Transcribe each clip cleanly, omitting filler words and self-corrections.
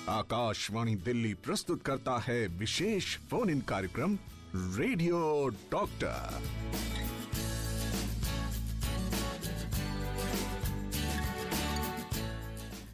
आकाशवाणी दिल्ली प्रस्तुत करता है विशेष फोन इन कार्यक्रम रेडियो डॉक्टर।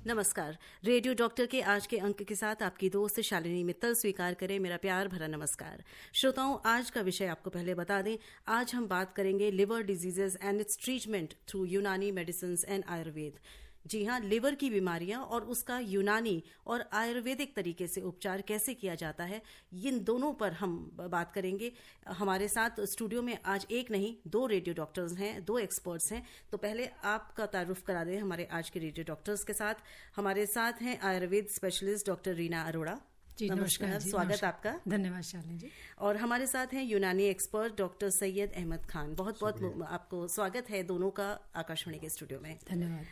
नमस्कार। रेडियो डॉक्टर के आज के अंक के साथ आपकी दोस्त शालिनी मित्तल स्वीकार करें मेरा प्यार भरा नमस्कार। श्रोताओं, आज का विषय आपको पहले बता दें। आज हम बात करेंगे liver diseases and it's treatment through यूनानी मेडिसिन एंड आयुर्वेद। जी हाँ, लिवर की बीमारियां और उसका यूनानी और आयुर्वेदिक तरीके से उपचार कैसे किया जाता है, इन दोनों पर हम बात करेंगे। हमारे साथ स्टूडियो में आज एक नहीं दो रेडियो डॉक्टर्स हैं, दो एक्सपर्ट्स हैं। तो पहले आपका तारुफ करा दें हमारे आज के रेडियो डॉक्टर्स के साथ। हमारे साथ हैं आयुर्वेद स्पेशलिस्ट डॉक्टर रीना अरोड़ा। जी नमस्कार जी, स्वागत आपका। धन्यवाद शालिनी जी। और हमारे साथ हैं यूनानी एक्सपर्ट डॉक्टर सैयद अहमद खान। बहुत बहुत आपको स्वागत है दोनों का आकाशवाणी के स्टूडियो में। धन्यवाद।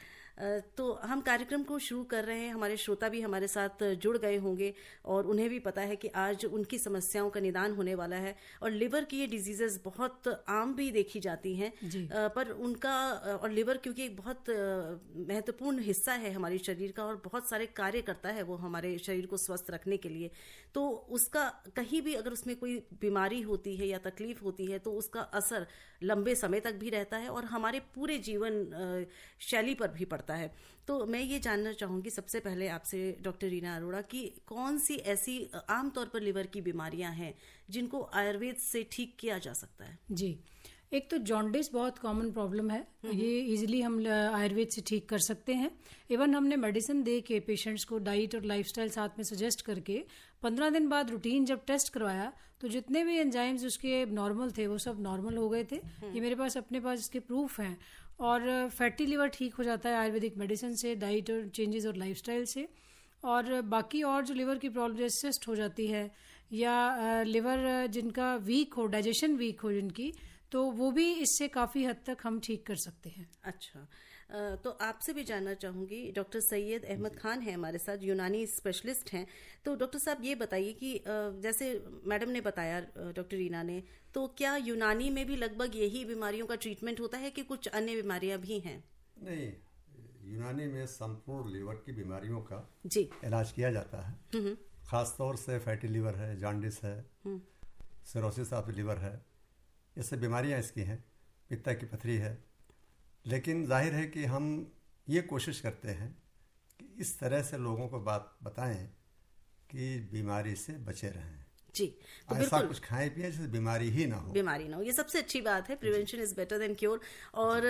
तो हम कार्यक्रम को शुरू कर रहे हैं। हमारे श्रोता भी हमारे साथ जुड़ गए होंगे और उन्हें भी पता है कि आज उनकी समस्याओं का निदान होने वाला है। और लिवर की ये डिजीजेस बहुत आम भी देखी जाती हैं, पर उनका और लिवर क्योंकि एक बहुत महत्वपूर्ण हिस्सा है हमारे शरीर का और बहुत सारे कार्य करता है वो हमारे शरीर को स्वस्थ रखने के लिए, तो उसका कहीं भी अगर उसमें कोई बीमारी होती है या तकलीफ होती है तो उसका असर लंबे समय तक भी रहता है और हमारे पूरे जीवन शैली पर भी पड़ता है। तो मैं ये जानना चाहूंगी सबसे पहले आपसे डॉक्टर रीना अरोड़ा की कौन सी ऐसी आमतौर पर लिवर की बीमारियां हैं जिनको आयुर्वेद से ठीक किया जा सकता है? जी, एक तो जॉन्डिस बहुत कॉमन प्रॉब्लम है। ये इजीली हम आयुर्वेद से ठीक कर सकते हैं। इवन हमने मेडिसिन दे के पेशेंट्स को डाइट और लाइफस्टाइल साथ में सजेस्ट करके 15 दिन बाद रूटीन जब टेस्ट करवाया तो जितने भी एंजाइम्स उसके नॉर्मल थे वो सब नॉर्मल हो गए थे। ये मेरे पास अपने पास इसके प्रूफ हैं। और फैटी लिवर ठीक हो जाता है आयुर्वेदिक मेडिसिन से, डाइट और चेंजेस और लाइफस्टाइल से। और बाकी और जो लिवर की प्रॉब्लम जैसे सिस्ट हो जाती है या लिवर जिनका वीक हो, डाइजेशन वीक हो जिनकी, तो वो भी इससे काफी हद तक हम ठीक कर सकते हैं। अच्छा, तो आपसे भी जानना चाहूंगी, डॉक्टर सैयद अहमद खान है हमारे साथ, यूनानी स्पेशलिस्ट हैं। तो डॉक्टर साहब ये बताइए कि जैसे मैडम ने बताया, डॉक्टर रीना ने, तो क्या यूनानी में भी लगभग यही बीमारियों का ट्रीटमेंट होता है कि कुछ अन्य बीमारियां भी हैं? नहीं, यूनानी में संपूर्ण लिवर की बीमारियों का जी इलाज किया जाता है। खासतौर से फैटी लिवर है, जॉन्डिस है, सिरोसिस ऑफ लिवर है, ये सब बीमारियां इसकी हैं। पित्ता की पथरी है। लेकिन जाहिर है कि हम ये कोशिश करते हैं कि इस तरह से लोगों को बात बताएं कि बीमारी से बचे रहें। जी, तो ऐसा कुछ खाएं पिए जिससे बीमारी ही ना हो। ये सबसे अच्छी बात है। Prevention is better than cure. और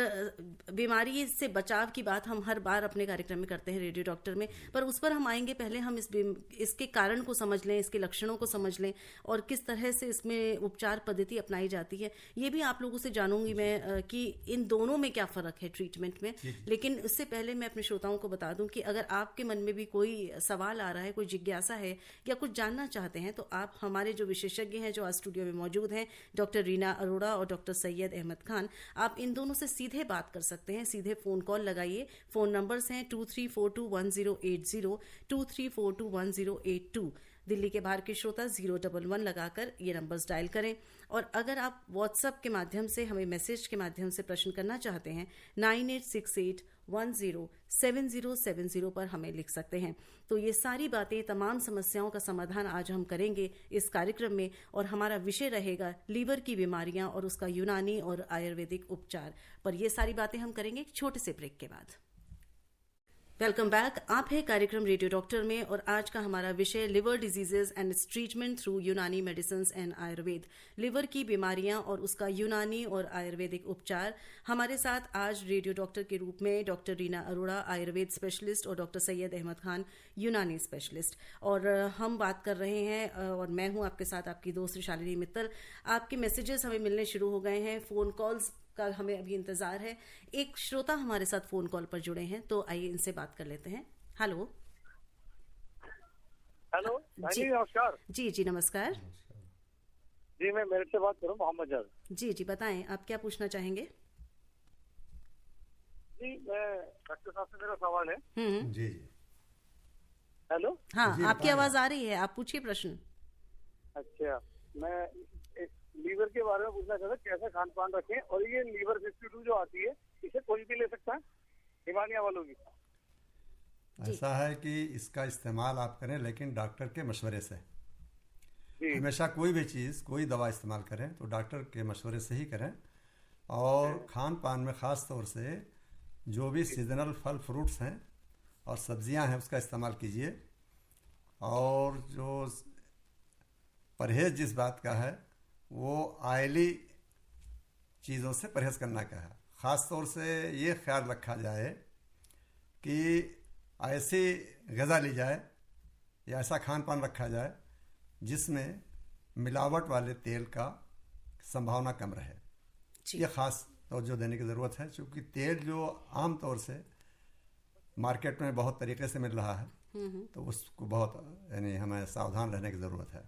बीमारी से बचाव की बात हम हर बार अपने कार्यक्रम में करते हैं रेडियो डॉक्टर में, पर उस पर हम आएंगे। पहले हम इसके कारण को समझ लें, इसके लक्षणों को समझ लें और किस तरह से इसमें उपचार पद्धति अपनाई जाती है। ये भी आप लोगों से जानूंगी मैं कि इन दोनों में क्या फर्क है ट्रीटमेंट में। लेकिन उससे पहले मैं अपने श्रोताओं को बता दूं कि अगर आपके मन में भी कोई सवाल आ रहा है, कोई जिज्ञासा है या कुछ जानना चाहते हैं, तो आप हमारे जो विशेषज्ञ हैं जो आज स्टूडियो में मौजूद हैं, डॉक्टर रीना अरोड़ा और डॉक्टर सैयद अहमद खान, आप इन दोनों से सीधे बात कर सकते हैं। सीधे फोन कॉल लगाइए। फोन नंबर्स हैं 23421080, 23421082। दिल्ली के बाहर के श्रोता 011 लगाकर ये नंबर्स डायल करें। और अगर आप व्हाट्सएप के माध्यम से हमें मैसेज के माध्यम से प्रश्न करना चाहते हैं 9868107070 पर हमें लिख सकते हैं। तो ये सारी बातें, तमाम समस्याओं का समाधान आज हम करेंगे इस कार्यक्रम में। और हमारा विषय रहेगा लिवर की बीमारियां और उसका यूनानी और आयुर्वेदिक उपचार। पर ये सारी बातें हम करेंगे एक छोटे से ब्रेक के बाद। Welcome back. आप है कार्यक्रम रेडियो डॉक्टर में और आज का हमारा विषय liver diseases and it's treatment through यूनानी मेडिसिन एंड आयुर्वेद। लिवर की बीमारियां और उसका यूनानी और आयुर्वेदिक उपचार। हमारे साथ आज रेडियो डॉक्टर के रूप में डॉक्टर रीना अरोड़ा आयुर्वेद स्पेशलिस्ट और डॉक्टर सैयद अहमद खान यूनानी स्पेशलिस्ट। और हम बात कर रहे हैं और मैं हूं आपके साथ आपकी दोस्त शालिनी मित्तल। आपके मैसेजेस हमें मिलने शुरू हो गए हैं, फोन कॉल्स का हमें अभी इंतजार है। एक श्रोता हमारे साथ फोन कॉल पर जुड़े हैं, तो आइए इनसे बात कर लेते हैं। हेलो जी नमस्कार। जी नमस्कार। जी मैं मेरठ से बात कर रहा हूँ, मोहम्मद जावेद। जी बताएं, आप क्या पूछना चाहेंगे? जी मैं डॉक्टर साहब से मेरा सवाल है। जी हेलो। हाँ, आपकी आवाज आ रही है, आप पूछिए प्रश्न। अच्छा, मैं लीवर के बारे में पूछना चाहता, कैसे खान पान रखें, और ये लीवर 52 जो आती है इसे कोई भी ले सकता है, हिमालय वालों की? ऐसा है कि इसका इस्तेमाल आप करें लेकिन डॉक्टर के मशवरे से। हमेशा कोई भी चीज़, कोई दवा इस्तेमाल करें तो डॉक्टर के मशवरे से ही करें। और खान पान में ख़ास तौर से जो भी सीजनल फल फ्रूट्स हैं और सब्जियां हैं उसका इस्तेमाल कीजिए। और जो परहेज़ जिस बात का है वो ऑयली चीज़ों से परहेज़ करना का है। ख़ास तौर से ये ख्याल रखा जाए कि ऐसी ग़िज़ा ली जाए या ऐसा खान पान रखा जाए जिसमें मिलावट वाले तेल का संभावना कम रहे। ये ख़ास तवज्जो देने की ज़रूरत है, क्योंकि तेल जो आम तौर से मार्केट में बहुत तरीके से मिल रहा है तो उसको बहुत यानी हमें सावधान रहने की ज़रूरत है।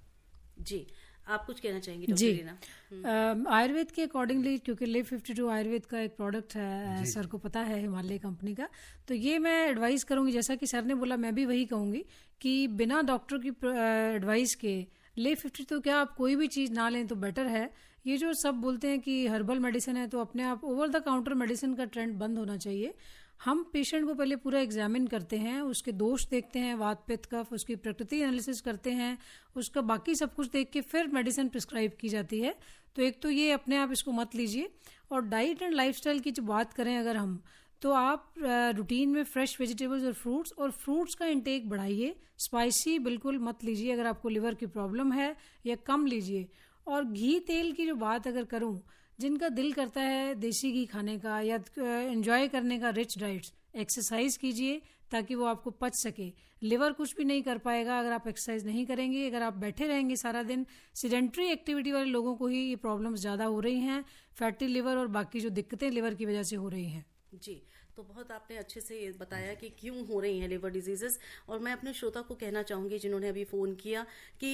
जी, आप कुछ कहना चाहेंगे डॉक्टर जी। रीना? आयुर्वेद के अकॉर्डिंगली, क्योंकि लिव 52 आयुर्वेद का एक प्रोडक्ट है, सर को पता है, हिमालय कंपनी का, तो ये मैं एडवाइस करूंगी, जैसा कि सर ने बोला मैं भी वही कहूंगी कि बिना डॉक्टर की एडवाइस के लिव 52 तो क्या आप कोई भी चीज़ ना लें तो बेटर है। ये जो सब बोलते हैं कि हर्बल मेडिसिन है, तो अपने आप ओवर द काउंटर मेडिसिन का ट्रेंड बंद होना चाहिए। हम पेशेंट को पहले पूरा एग्जामिन करते हैं, उसके दोष देखते हैं, वात पित्त कफ, उसकी प्रकृति एनालिसिस करते हैं, उसका बाकी सब कुछ देख के फिर मेडिसिन प्रिस्क्राइब की जाती है। तो एक तो ये अपने आप इसको मत लीजिए। और डाइट एंड लाइफस्टाइल की जो बात करें अगर हम, तो आप रूटीन में फ्रेश वेजिटेबल्स और फ्रूट्स का इंटेक बढ़ाइए। स्पाइसी बिल्कुल मत लीजिए अगर आपको लिवर की प्रॉब्लम है, या कम लीजिए। और घी तेल की जो बात अगर करूं, जिनका दिल करता है देसी घी खाने का या एंजॉय करने का रिच डाइट्स, एक्सरसाइज कीजिए ताकि वो आपको पच सके। लिवर कुछ भी नहीं कर पाएगा अगर आप एक्सरसाइज नहीं करेंगे। अगर आप बैठे रहेंगे सारा दिन, सीडेंट्री एक्टिविटी वाले लोगों को ही ये प्रॉब्लम्स ज़्यादा हो रही हैं, फैटी लिवर और बाकी जो दिक्कतें लिवर की वजह से हो रही हैं। जी, तो बहुत आपने अच्छे से बताया कि क्यों हो रही हैं लिवर डिजीजेस। और मैं अपने श्रोता को कहना चाहूँगी जिन्होंने अभी फ़ोन किया कि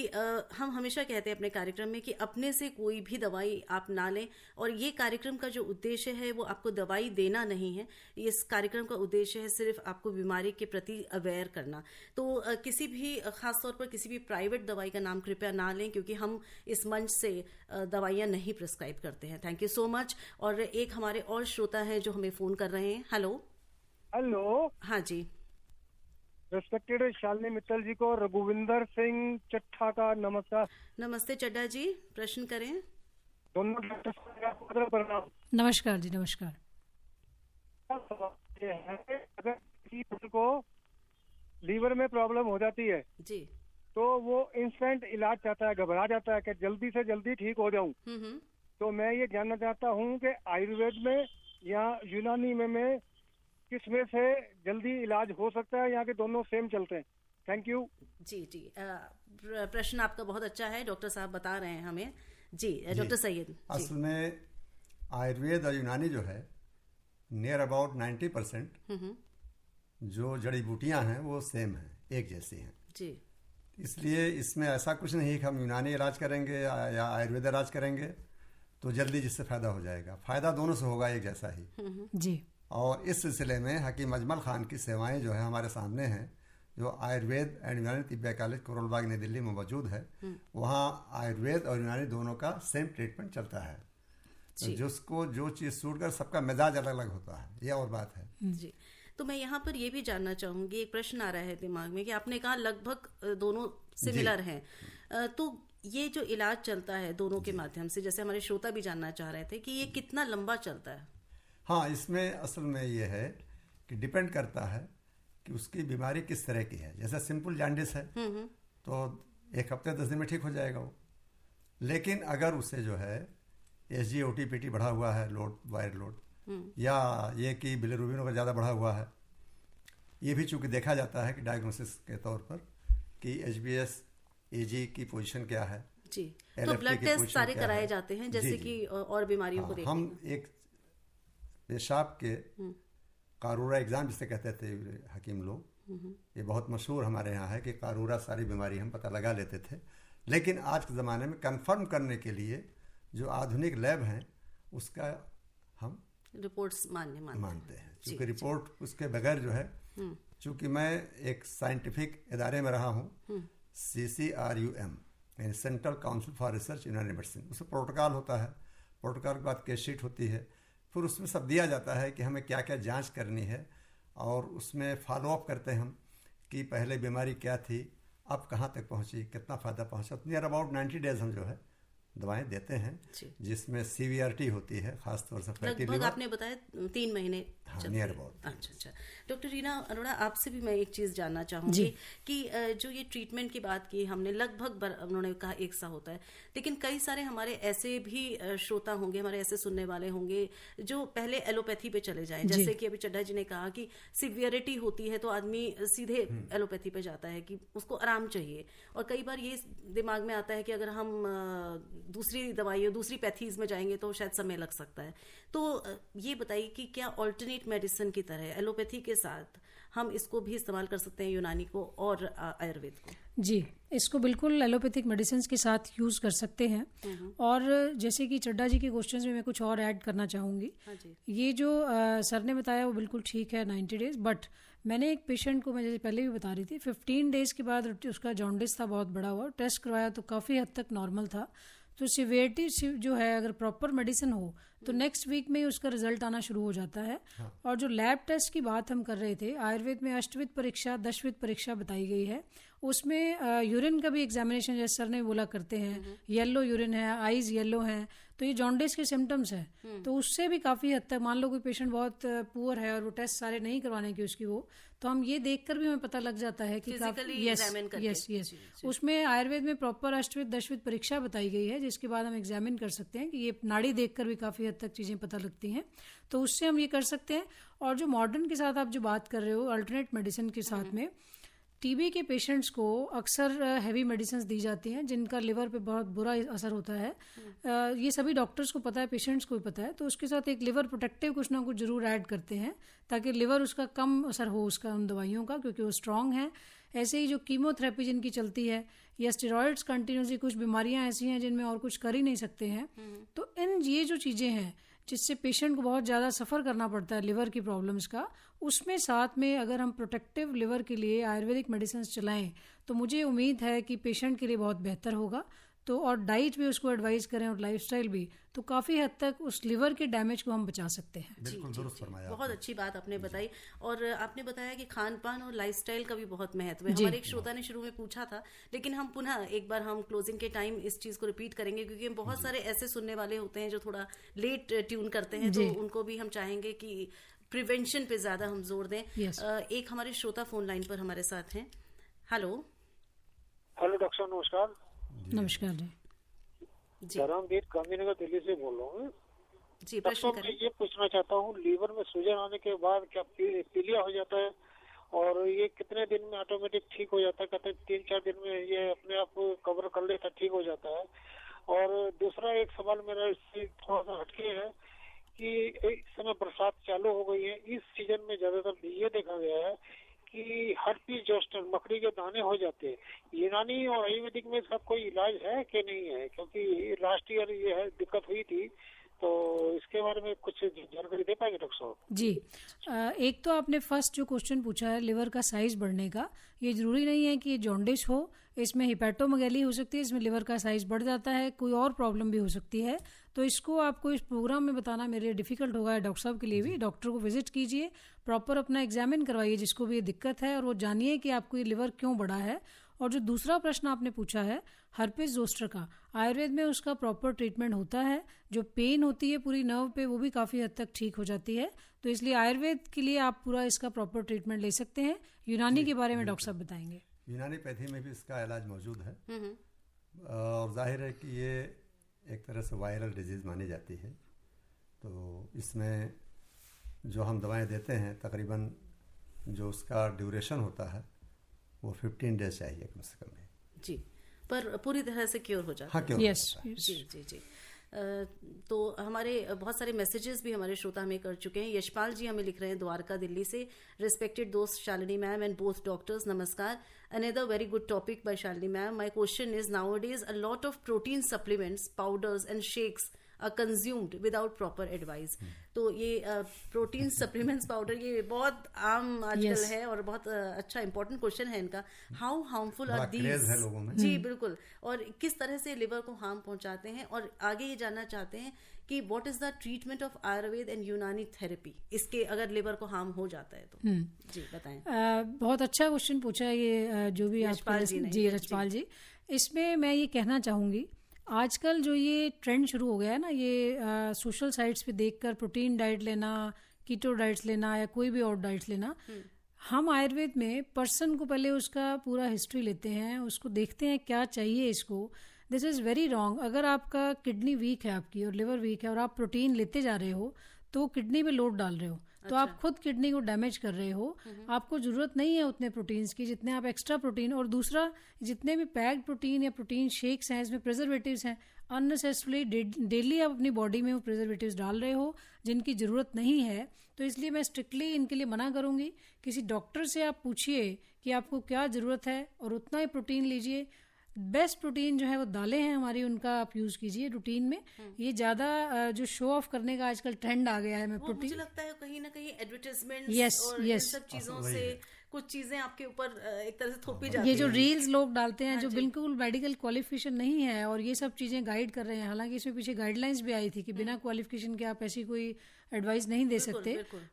हम हमेशा कहते हैं अपने कार्यक्रम में कि अपने से कोई भी दवाई आप ना लें। और ये कार्यक्रम का जो उद्देश्य है वो आपको दवाई देना नहीं है। इस कार्यक्रम का उद्देश्य है सिर्फ आपको बीमारी के प्रति अवेयर करना। तो किसी भी खासतौर पर किसी भी प्राइवेट दवाई का नाम कृपया ना लें, क्योंकि हम इस मंच से दवाइयाँ नहीं प्रिस्क्राइब करते हैं। Thank you so much. और एक हमारे और श्रोता है जो हमें फ़ोन कर रहे हैं। हेलो। हाँ जी। रेस्पेक्टेड शालिनी मित्तल जी को रघुविंदर सिंह चट्ठा का नमस्कार। नमस्ते चड्डा जी, प्रश्न करें। दोनों डॉक्टर साहब को प्रणाम। नमस्कार जी, नमस्कार। ये है, अगर किसी को लीवर में प्रॉब्लम हो जाती है जी, तो वो इंस्टेंट इलाज चाहता है, घबरा जाता है कि जल्दी से जल्दी ठीक हो जाऊं। तो मैं ये जानना चाहता हूं कि आयुर्वेद में या यूनानी में किस में से जल्दी इलाज हो सकता है, यहाँ के दोनों सेम चलते हैं? Thank you. जी जी, प्रश्न आपका बहुत अच्छा है, डॉक्टर साहब बता रहे हैं हमें। जी डॉक्टर सैयद। असल में आयुर्वेद और यूनानी जो है नियर अबाउट 90% जो जड़ी बूटियां हैं वो सेम हैं, एक जैसी हैं जी। इसलिए इसमें ऐसा कुछ नहीं कि हम यूनानी इलाज करेंगे या आयुर्वेद इलाज करेंगे तो जल्दी जिससे फ़ायदा हो जाएगा। फ़ायदा दोनों से होगा एक जैसा ही। जी। और इस सिलसिले में हकीम अजमल खान की सेवाएं जो है हमारे सामने हैं, जो आयुर्वेद एंड यूनानी तिब्बिया कॉलेज कोरोलबाग नई दिल्ली में मौजूद है। वहाँ आयुर्वेद और यूनानी दोनों का सेम ट्रीटमेंट चलता है। तो जिसको जो चीज़ सूट कर, सबका मिजाज अलग अलग होता है, यह और बात है जी। तो मैं यहाँ पर ये भी जानना चाहूँगी, एक प्रश्न आ रहा है दिमाग में कि आपने कहा लगभग दोनों सिमिलर हैं, तो ये जो इलाज चलता है दोनों के माध्यम से, जैसे हमारे श्रोता भी जानना चाह रहे थे कि ये कितना लंबा चलता है? हाँ, इसमें असल में ये है कि डिपेंड करता है कि उसकी बीमारी किस तरह की है। जैसे सिंपल जॉन्डिस है तो 1 हफ्ते 10 दिन में ठीक हो जाएगा वो। लेकिन अगर उसे जो है SGOT-PT बढ़ा हुआ है, वायर लोड, या ये कि बिलिरुबिन का ज़्यादा बढ़ा हुआ है, ये भी चूँकि देखा जाता है कि डायग्नोसिस के तौर पर कि HbS AG की पोजीशन क्या है जी। तो ब्लड टेस्ट सारे कराए जाते हैं जैसे कि और बीमारियों को देखने। हम एक पेशाब के कारूरा एग्जाम जिसे कहते थे हकीम लोग, ये बहुत मशहूर हमारे यहाँ है कि कारूरा सारी बीमारी हम पता लगा लेते थे। लेकिन आज के ज़माने में कंफर्म करने के लिए जो आधुनिक लैब हैं उसका हम रिपोर्ट्स मानते हैं, क्योंकि रिपोर्ट उसके बगैर जो है, चूँकि मैं एक साइंटिफिक इदारे में रहा हूँ, CCRUM यानी central council for research in medicine, उसमें प्रोटोकॉल होता है। प्रोटोकॉल के बाद केस शीट होती है, फिर उसमें सब दिया जाता है कि हमें क्या क्या जांच करनी है और उसमें फॉलोअप करते हैं हम। कि पहले बीमारी क्या थी, अब कहाँ तक पहुँची, कितना फ़ायदा पहुँचा। तो नियर अबाउट 90 डेज हम जो है दवाएं देते हैं, जिसमें सीवीआरटी होती है, खासतौर से फैटी लगभग लिवर। आपने बताया 3 महीने चलती नियर है। अबाउट। अच्छा। डॉक्टर रीना अरोड़ा, आपसे भी मैं एक चीज जानना चाहूंगी कि जो ये ट्रीटमेंट की बात की हमने, लगभग उन्होंने कहा एक सा होता है, लेकिन कई सारे हमारे ऐसे भी श्रोता होंगे, हमारे ऐसे सुनने वाले होंगे जो पहले एलोपैथी पे चले जाएं, जैसे कि अभी चड्ढा जी ने कहा कि सिवियरिटी होती है तो आदमी सीधे एलोपैथी पे जाता है कि उसको आराम चाहिए, और कई बार ये दिमाग में आता है कि अगर हम दूसरी दवाइयों, दूसरी पैथीज में जाएंगे तो शायद समय लग सकता है। तो ये बताइए कि क्या ऑल्टरनेट मेडिसिन की तरह एलोपैथी के साथ हम इसको भी इस्तेमाल कर सकते हैं, यूनानी को और आयुर्वेद को? जी, इसको बिल्कुल एलोपैथिक मेडिसिन के साथ यूज़ कर सकते हैं। और जैसे कि चड्ढा जी के क्वेश्चंस में मैं कुछ और ऐड करना चाहूँगी। ये जो सर ने बताया वो बिल्कुल ठीक है, 90 डेज। बट मैंने एक पेशेंट को, मैं जैसे पहले भी बता रही थी, 15 डेज के बाद उसका जॉन्डिस था, बहुत बड़ा हुआ, टेस्ट करवाया तो काफ़ी हद तक नॉर्मल था। तो सिवियरिटी जो है, अगर प्रॉपर मेडिसिन हो तो नेक्स्ट वीक में ही उसका रिजल्ट आना शुरू हो जाता है। और जो लैब टेस्ट की बात हम कर रहे थे, आयुर्वेद में अष्टविध परीक्षा, दशविध परीक्षा बताई गई है। उसमें यूरिन का भी एग्जामिनेशन, जैसे सर ने बोला, करते हैं। येलो यूरिन है, आईज येलो हैं, तो ये जॉन्डिस के सिम्टम्स हैं। तो उससे भी काफ़ी हद तक, मान लो कोई पेशेंट बहुत पुअर है और वो टेस्ट सारे नहीं करवाने की उसकी वो, तो हम ये देखकर भी हमें पता लग जाता है कि यस उसमें आयुर्वेद में प्रॉपर अष्टविध दशविध परीक्षा बताई गई है, जिसके बाद हम एग्जामिन कर सकते हैं कि ये नाड़ी देखकर भी काफ़ी हद तक चीज़ें पता लगती हैं। तो उससे हम ये कर सकते हैं। और जो मॉडर्न के साथ आप जो बात कर रहे हो, अल्टरनेट मेडिसिन के साथ में, टीबी के पेशेंट्स को अक्सर हैवी मेडिसिन दी जाती हैं जिनका लिवर पे बहुत बुरा असर होता है। ये सभी डॉक्टर्स को पता है, पेशेंट्स को भी पता है। तो उसके साथ एक लिवर प्रोटेक्टिव कुछ ना कुछ जरूर ऐड करते हैं, ताकि लिवर उसका कम असर हो उसका उन दवाइयों का, क्योंकि वो स्ट्रांग है। ऐसे ही जो कीमोथेरेपी जिनकी चलती है, या स्टेरॉइड्स कंटिन्यूसली, कुछ बीमारियां ऐसी हैं जिनमें और कुछ कर ही नहीं सकते हैं। तो ये जो चीज़ें हैं जिससे पेशेंट को बहुत ज़्यादा सफ़र करना पड़ता है लिवर की प्रॉब्लम्स का, उसमें साथ में अगर हम प्रोटेक्टिव लिवर के लिए आयुर्वेदिक मेडिसिन चलाएं तो मुझे उम्मीद है कि पेशेंट के लिए बहुत बेहतर होगा। तो और डाइट भी उसको एडवाइस करें और लाइफस्टाइल भी, तो काफ़ी हद तक उस लिवर के डैमेज को हम बचा सकते हैं। बिल्कुल दुरुस्त फरमाया, बहुत अच्छी बात आपने बताई। और आपने बताया कि खान पान और लाइफस्टाइल का भी बहुत महत्व है। हमारे एक श्रोता ने शुरू में पूछा था, लेकिन हम पुनः एक बार हम क्लोजिंग के टाइम इस चीज़ को रिपीट करेंगे, क्योंकि हम बहुत सारे ऐसे सुनने वाले होते हैं जो थोड़ा लेट ट्यून करते हैं, तो उनको भी हम चाहेंगे कि प्रिवेंशन पे ज़्यादा हम जोर दें। एक हमारे श्रोता फोन लाइन पर हमारे साथ हैं। हेलो डॉक्टर साहब, नमस्कार। नमस्कार जी, धर्मवीर गांधीनगर दिल्ली से बोल रहा हूँ जी, प्रश्न करें। मैं ये पूछना चाहता हूँ, लीवर में सूजन आने के बाद क्या पीलिया हो जाता है, और ये कितने दिन में ऑटोमेटिक ठीक हो जाता है? कहते हैं 3-4 दिन में ये अपने आप कवर कर लेता, ठीक हो जाता है। और दूसरा एक सवाल मेरा इससे थोड़ा सा हटके है कि इस समय बरसात चालू हो गई है, इस सीजन में ज्यादातर ये देखा गया है कि हर्पीज जोस्टर, मकड़ी के दाने हो जाते हैं। यूनानी और आयुर्वेदिक में इसका कोई इलाज है कि नहीं है? क्योंकि लास्ट ईयर ये है दिक्कत हुई थी, तो इसके बारे में कुछ जानकारी दे पाएंगे डॉक्टर साहब? जी, एक तो आपने फर्स्ट जो क्वेश्चन पूछा है लिवर का साइज बढ़ने का, ये जरूरी नहीं है कि ये जॉन्डिस हो, इसमें हिपैटोमेगैली हो सकती है, इसमें लिवर का साइज बढ़ जाता है, कोई और प्रॉब्लम भी हो सकती है। तो इसको आपको इस प्रोग्राम में बताना मेरे लिए डिफिकल्ट होगा, डॉक्टर साहब के लिए भी। डॉक्टर को विजिट कीजिए, प्रॉपर अपना एग्जामिन करवाइए जिसको भी ये दिक्कत है, और वो जानिए कि आपको ये लिवर क्यों बढ़ा है। और जो दूसरा प्रश्न आपने पूछा है हर्पिस जोस्टर का, आयुर्वेद में उसका प्रॉपर ट्रीटमेंट होता है। जो पेन होती है पूरी नर्व पे, वो भी काफ़ी हद तक ठीक हो जाती है। तो इसलिए आयुर्वेद के लिए आप पूरा इसका प्रॉपर ट्रीटमेंट ले सकते हैं। यूनानी के बारे में डॉक्टर साहब बताएंगे। यूनानी पैथी में भी इसका इलाज मौजूद है, और जाहिर है कि ये एक तरह से वायरल डिजीज़ मानी जाती है। तो इसमें जो हम दवाएं देते हैं, तकरीबन जो उसका ड्यूरेशन होता है वो 15 डेज चाहिए कम से कम। जी, पर पूरी तरह से क्योर हो जाता है। हाँ, क्योर यस, जी। तो हमारे बहुत सारे मैसेजेस भी हमारे श्रोता हमें कर चुके हैं। यशपाल जी हमें लिख रहे हैं द्वारका दिल्ली से, रिस्पेक्टेड दोस्त Shalini ma'am and both doctors, नमस्कार। Another very good topic by Shalini ma'am. My question is, nowadays a lot of protein supplements, powders and shakes consumed without proper advice. तो ये प्रोटीन सप्लीमेंट्स पाउडर ये बहुत आम आजकल है और बहुत अच्छा इंपॉर्टेंट क्वेश्चन है इनका, हाउ हार्मफुल आर दीज? जी बिल्कुल, और किस तरह से लिवर को हार्म पहुंचाते हैं, और आगे ये जानना चाहते हैं कि what is the treatment of Ayurveda and यूनानी थेरेपी, इसके अगर लिवर को हार्म हो जाता है तो। जी बताएं। बहुत अच्छा क्वेश्चन पूछा है ये जो भी रजपाल जी। इसमें मैं ये कहना चाहूंगी, आजकल जो ये ट्रेंड शुरू हो गया है ना, ये सोशल साइट्स पे देखकर प्रोटीन डाइट लेना, कीटो डाइट्स लेना या कोई भी और डाइट्स लेना, हम आयुर्वेद में पर्सन को पहले उसका पूरा हिस्ट्री लेते हैं, उसको देखते हैं क्या चाहिए इसको। This is very wrong. अगर आपका किडनी वीक है आपकी और लिवर वीक है और आप प्रोटीन लेते जा रहे हो तो किडनी पे लोड डाल रहे हो, तो आप खुद किडनी को डैमेज कर रहे हो। आपको जरूरत नहीं है उतने प्रोटीन्स की जितने आप एक्स्ट्रा प्रोटीन, और दूसरा जितने भी पैक्ड प्रोटीन या प्रोटीन शेक्स हैं इसमें प्रिजर्वेटिव्स हैं, अननेसेसरली डेली आप अपनी बॉडी में वो प्रिजर्वेटिव्स डाल रहे हो जिनकी ज़रूरत नहीं है। तो इसलिए मैं स्ट्रिक्टली इनके लिए मना करूंगी। किसी डॉक्टर से आप पूछिए कि आपको क्या ज़रूरत है और उतना ही प्रोटीन लीजिए। बेस्ट प्रोटीन जो है वो दालें हैं हमारी, उनका आप यूज कीजिए रूटीन में। ये ज्यादा जो शो ऑफ करने का आजकल ट्रेंड आ गया है, मैं प्रोटीन, मुझे लगता है कहीं ना कहीं एडवर्टाइजमेंट और इन सब चीजों से कुछ चीजें आपके ऊपर एक तरह से थोपी जाती है। ये जो रील्स लोग डालते हैं जो बिल्कुल मेडिकल क्वालिफिकेशन नहीं है और ये सब चीजें गाइड कर रहे हैं, हालांकि इसमें पीछे गाइडलाइंस भी आई थी कि बिना क्वालिफिकेशन के आप ऐसी कोई एडवाइस नहीं दे सकते,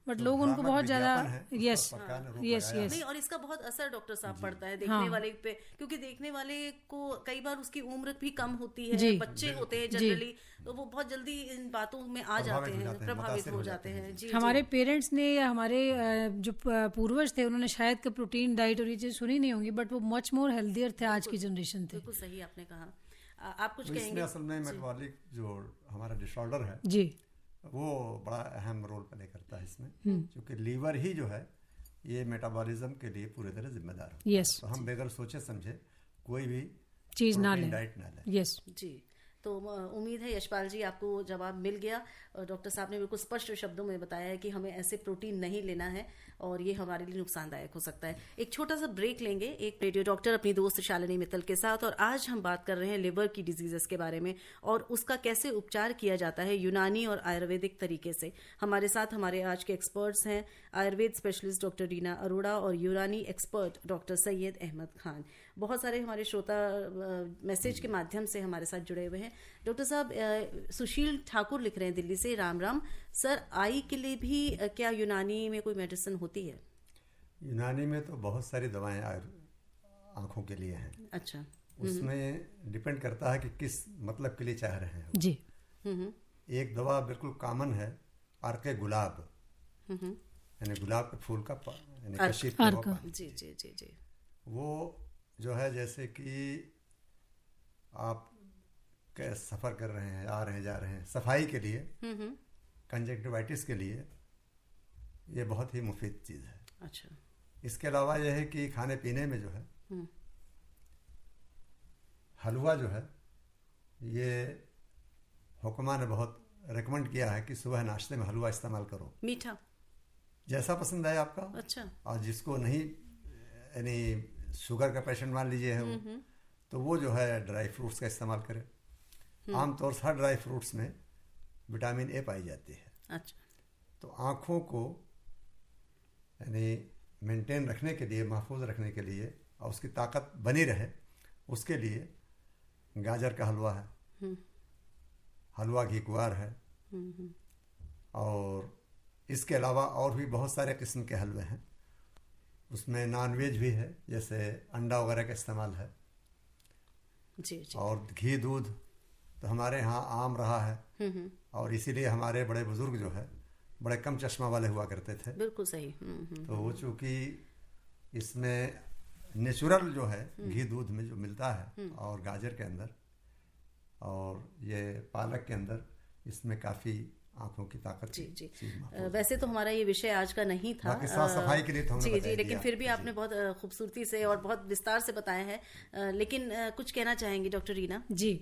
बट लोग उनको बहुत ज्यादा यस नहीं, और इसका बहुत असर डॉक्टर साहब पड़ता है देखने वाले पे, क्योंकि देखने वाले को कई बार उसकी उम्र भी कम होती है, बच्चे होते हैं जनरली, तो वो बहुत जल्दी इन बातों में आ जाते हैं, प्रभावित हो जाते हैं। जी, हमारे पेरेंट्स ने या हमारे जो पूर्वज थे उन्होंने शायद का प्रोटीन डाइट और ये चीज सुनी नहीं होंगी, बट वो मच मोर हेल्दियर थे आज की जनरेशन थे। बिल्कुल सही आपने कहा। आप कुछ कहेंगे? असल में मेटाबॉलिक जो हमारा डिसऑर्डर है जी, वो बड़ा अहम रोल प्ले करता है इसमें, क्योंकि लीवर ही जो है ये मेटाबॉलिज्म के लिए पूरी तरह जिम्मेदार है। तो हम बगैर सोचे समझे कोई भी चीज ना लें, डाइट ना लें। यस जी, तो उम्मीद है यशपाल जी आपको जवाब मिल गया। डॉक्टर साहब ने बिल्कुल स्पष्ट शब्दों में बताया है कि हमें ऐसे प्रोटीन नहीं लेना है और ये हमारे लिए नुकसानदायक हो सकता है। एक छोटा सा ब्रेक लेंगे एक रेडियो डॉक्टर अपनी दोस्त शालिनी मित्तल के साथ, और आज हम बात कर रहे हैं लिवर की डिजीजेस के बारे में और उसका कैसे उपचार किया जाता है यूनानी और आयुर्वेदिक तरीके से। हमारे साथ हमारे आज के एक्सपर्ट्स हैं आयुर्वेद स्पेशलिस्ट डॉक्टर रीना अरोड़ा और यूनानी एक्सपर्ट डॉक्टर सैयद अहमद खान। बहुत सारे हमारे श्रोता मैसेज के माध्यम से हमारे साथ जुड़े हुए हैं। डॉक्टर साहब, सुशील ठाकुर लिख रहे हैं दिल्ली से, राम राम सर, आई के लिए भी क्या यूनानी में कोई मेडिसिन होती है? यूनानी में तो बहुत सारी दवाएं आंखों के लिए हैं। अच्छा, उसमें डिपेंड करता है कि किस मतलब के लिए चाह रहे हैं जी। एक दवा बिल्कुल कॉमन है, अर्के गुलाब, यानी गुलाब के फूल का जी जी जी जी, वो जो है जैसे कि आप सफर कर रहे हैं, आ रहे हैं, जा रहे हैं, सफाई के लिए, कंजक्टिवाइटिस के लिए ये बहुत ही मुफीद चीज़ है। अच्छा, इसके अलावा यह है कि खाने पीने में जो है हलवा जो है, ये हुक्मा ने बहुत रिकमेंड किया है कि सुबह नाश्ते में हलवा इस्तेमाल करो, मीठा जैसा पसंद है आपका। अच्छा, और जिसको नहीं, यानी शुगर का पेशेंट मान लीजिए है वो, तो वो जो है ड्राई फ्रूट्स का इस्तेमाल करे। आमतौर से हर ड्राई फ्रूट्स में विटामिन ए पाई जाती है। अच्छा, तो आँखों को यानी मेंटेन रखने के लिए, महफूज रखने के लिए और उसकी ताकत बनी रहे, उसके लिए गाजर का हलवा है, हलवा घी कुआर है, और इसके अलावा और भी बहुत सारे किस्म के हलवे हैं। उसमें नॉनवेज भी है, जैसे अंडा वगैरह का इस्तेमाल है। जी जी, और घी दूध तो हमारे यहाँ आम रहा है, और इसीलिए हमारे बड़े बुजुर्ग जो है बड़े कम चश्मा वाले हुआ करते थे। बिल्कुल सही। तो वो चूँकि इसमें नेचुरल जो है घी दूध में जो मिलता है, और गाजर के अंदर और ये पालक के अंदर, इसमें काफ़ी आंखों की ताकत। जी जी, वैसे तो हमारा ये विषय आज का नहीं था, साफ सफाई के लिए तो जी जी, लेकिन फिर भी आपने बहुत खूबसूरती से और बहुत विस्तार से बताया है। लेकिन कुछ कहना चाहेंगी डॉक्टर रीना? जी,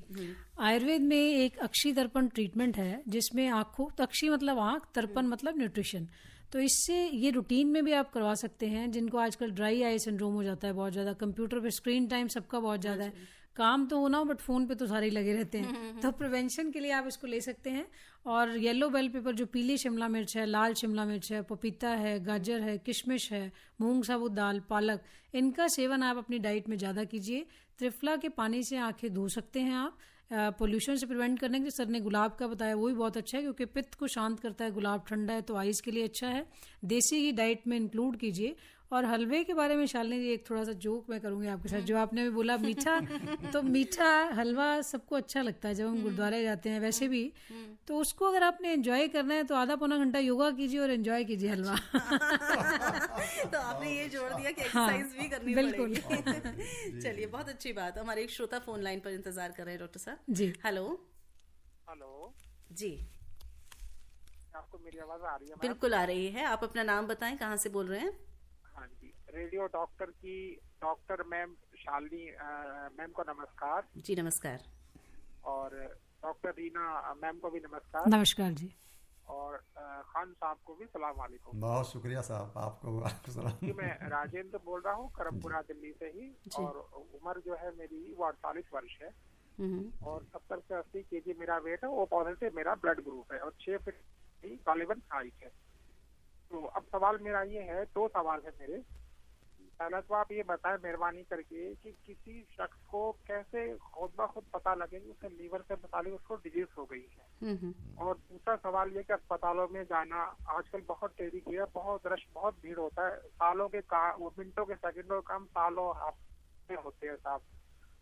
आयुर्वेद में एक अक्षी दर्पण ट्रीटमेंट है जिसमें आंखों, अक्षी मतलब आंख, दर्पण मतलब न्यूट्रिशन, तो इससे ये रूटीन में भी आप करवा सकते हैं। जिनको आजकल ड्राई आई सिंड्रोम हो जाता है बहुत ज़्यादा, कंप्यूटर पे स्क्रीन टाइम सबका बहुत ज़्यादा है, काम तो होना हो बट फोन पे तो सारे ही लगे रहते हैं। तो प्रिवेंशन के लिए आप इसको ले सकते हैं। और येलो बेल पेपर, जो पीली शिमला मिर्च है, लाल शिमला मिर्च है, पपीता है, गाजर है, किशमिश है, मूंग साबुत दाल, पालक, इनका सेवन आप अपनी डाइट में ज़्यादा कीजिए। त्रिफला के पानी से आंखें धो सकते हैं आप। पोल्यूशन से प्रिवेंट करने के लिए सर ने गुलाब का बताया, वो भी बहुत अच्छा है क्योंकि पित्त को शांत करता है। गुलाब ठंडा है तो आइज के लिए अच्छा है। देसी घी डाइट में इंक्लूड कीजिए। और हलवे के बारे में शालिनी जी एक थोड़ा सा जोक मैं करूंगी आपके साथ, जो आपने भी बोला मीठा, तो मीठा हलवा सबको अच्छा लगता है जब हम गुरुद्वारे जाते हैं वैसे भी, तो उसको अगर आपने एंजॉय करना है तो आधा पौना घंटा योगा कीजिए और एंजॉय कीजिए हलवा। तो आपने ये जोड़ दिया कि एक्सरसाइज भी करनी बिल्कुल। पड़ेगी। चलिए, बहुत अच्छी बात। हमारे एक श्रोता फोन लाइन पर इंतजार कर रहे हैं डॉक्टर साहब जी। हेलो जी, आपको मेरी आवाज आ रही है? बिल्कुल आ रही है। आप अपना नाम बताएं, कहाँ से बोल रहे हैं? हाँ जी, रेडियो डॉक्टर की डॉक्टर मैम शालिनी मैम को नमस्कार। जी नमस्कार। और डॉक्टर रीना मैम को भी नमस्कार। नमस्कार जी। और खान साहब को भी सलाम वालेकुम। बहुत शुक्रिया साहब, आपको सलाम। जी, मैं राजेंद्र बोल रहा हूँ करमपुरा दिल्ली से ही। और उम्र जो है मेरी वो 48 वर्ष है और 70 से 80 केजी मेरा वेट है। वो पॉजिटिव मेरा ब्लड ग्रुप है और 6 फीट गालिबन हाइट है। तो अब सवाल मेरा ये है, 2 सवाल है मेरे। पहला तो आप ये बताएं मेहरबानी करके कि किसी शख्स को कैसे खुद ब खुद पता लगे कि उसे लीवर से मतलब उसको डिजीज हो गई है। और दूसरा सवाल ये कि अस्पतालों में जाना आजकल बहुत देरी किया, बहुत रश, बहुत भीड़ होता है। सालों के मिनटों के सेकंडों का काम सालों हफ्ते होते हैं साहब।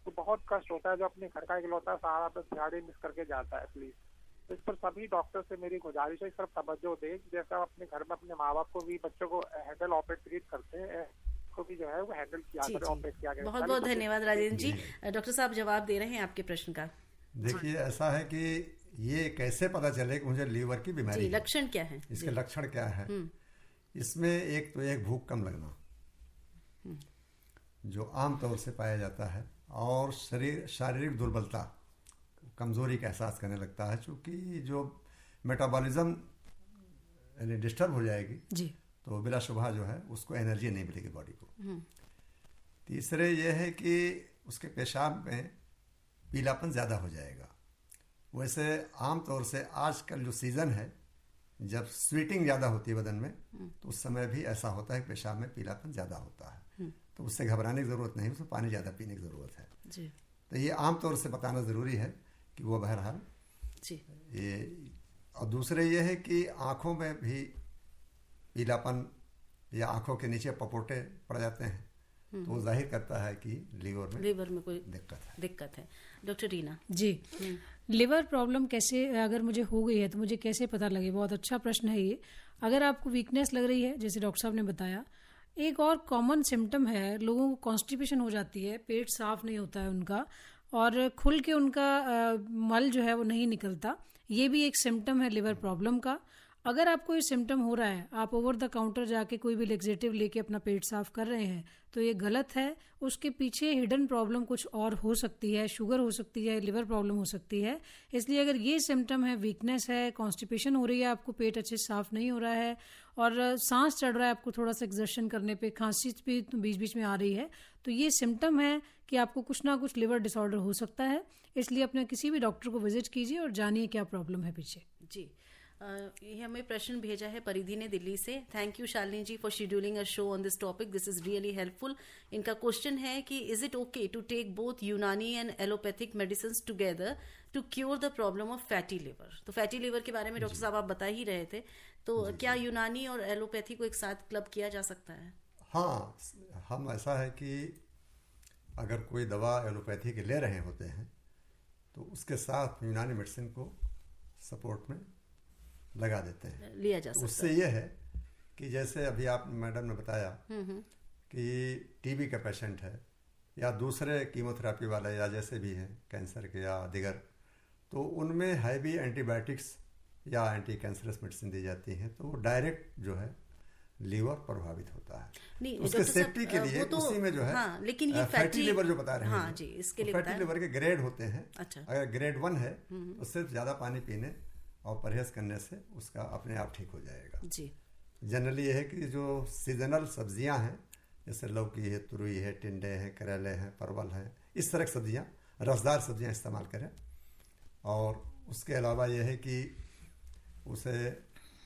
तो बहुत कष्ट होता है। जो अपने घर का इकलौता सहारा बस दिहाड़ी मिस करके जाता है। प्लीज इस पर सभी डॉक्टर से मेरी गुजारिश है, इस पर तवज्जो दें। जैसा अपने घर में अपने माँ बाप को भी बच्चों को हैंडल ऑपरेट करते हैं, को भी जो है वो हैंडल किया करें, ऑपरेट किया करें। बहुत बहुत धन्यवाद राजेंद्र जी। डॉक्टर साहब जवाब दे रहे हैं आपके प्रश्न का। देखिए, ऐसा है कि ये कैसे पता चले कि मुझे लीवर की बीमारी है? लक्षण क्या है? इसके लक्षण क्या है? इसमें एक तो एक भूख कम लगना जो आम तौर से पाया जाता है, और शारीरिक दुर्बलता, कमजोरी का एहसास करने लगता है। चूंकि जो मेटाबॉलिज्म यानी डिस्टर्ब हो जाएगी जी, तो बिला शुबा जो है उसको एनर्जी नहीं मिलेगी बॉडी को। तीसरे ये है कि उसके पेशाब में पीलापन ज़्यादा हो जाएगा। वैसे आम तौर से आजकल जो सीज़न है, जब स्वीटिंग ज़्यादा होती है बदन में, तो उस समय भी ऐसा होता है कि पेशाब में पीलापन ज़्यादा होता है। तो उससे घबराने की ज़रूरत नहीं, उसमें पानी ज़्यादा पीने की ज़रूरत है जी। तो ये आम तौर से बताना ज़रूरी है कि वो बहरहाल जी। ये। और दूसरे ये है कि आँखों में भी पीलापन या आंखों के नीचे पपोटे पड़ जाते हैं, तो वो जाहिर करता है कि लीवर में कोई दिक्कत है। डॉक्टर रीना जी, लिवर प्रॉब्लम कैसे, अगर मुझे हो गई है तो मुझे कैसे पता लगे? बहुत अच्छा प्रश्न है ये। अगर आपको वीकनेस लग रही है, जैसे डॉक्टर साहब ने बताया, एक और कॉमन सिम्टम है, लोगों को कॉन्स्टिपेशन हो जाती है, पेट साफ नहीं होता है उनका, और खुल के उनका मल जो है वो नहीं निकलता। ये भी एक सिम्टम है लिवर प्रॉब्लम का। अगर आपको ये सिम्टम हो रहा है, आप ओवर द काउंटर जाके कोई भी लेक्सेटिव लेके अपना पेट साफ कर रहे हैं, तो ये गलत है। उसके पीछे हिडन प्रॉब्लम कुछ और हो सकती है, शुगर हो सकती है, लिवर प्रॉब्लम हो सकती है। इसलिए अगर ये सिम्टम है, वीकनेस है, कॉन्स्टिपेशन हो रही है, आपको पेट अच्छे साफ नहीं हो रहा है और सांस चढ़ रहा है आपको थोड़ा सा एक्सर्शन करने पे, खांसी भी बीच बीच में आ रही है, तो ये सिम्टम है कि आपको कुछ ना कुछ लिवर डिसऑर्डर हो सकता है। इसलिए अपने किसी भी डॉक्टर को विजिट कीजिए और जानिए क्या प्रॉब्लम है पीछे। जी। ये हमें प्रश्न भेजा है परिधि ने दिल्ली से। Thank you Shalini ji for scheduling a show on this topic, this is really helpful. इनका क्वेश्चन है कि is it okay to take both Unani and allopathic medicine together to cure the problem of fatty liver? तो fatty liver के बारे में doctor साहब आप बता ही रहे थे, तो क्या यूनानी और एलोपैथी को एक साथ क्लब किया जा सकता है? हाँ, हम ऐसा है कि अगर कोई दवा एलोपैथी के ले रहे होते हैं तो उसके साथ यूनानी मेडिसिन को सपोर्ट में लगा देते हैं, लिया जा सकता है। उससे ये है कि जैसे अभी आप मैडम ने बताया कि टीबी का पेशेंट है या दूसरे कीमोथेरेपी वाले या जैसे भी हैं कैंसर के या दिगर, तो उनमें हैवी एंटीबायोटिक्स या एंटी कैंसरस मेडिसिन दी जाती हैं, तो वो डायरेक्ट जो है लीवर प्रभावित होता है। नहीं, उसके सेफ्टी के लिए तो, उसी में जो है हाँ, लेकिन ये फैटी लिवर जो बता रहे हैं, हाँ जी, इसके लिए फैटी लिवर के ग्रेड होते हैं। अच्छा। अगर ग्रेड 1 है तो सिर्फ ज़्यादा पानी पीने और परहेज करने से उसका अपने आप ठीक हो जाएगा जी। जनरली ये है कि जो सीजनल सब्जियां हैं, जैसे लौकी है, तुरई है, टिंडे हैं, करेले हैं, परवल हैं, इस तरह की सब्जियां रसदार सब्जियां इस्तेमाल करें। और उसके अलावा यह है कि उसे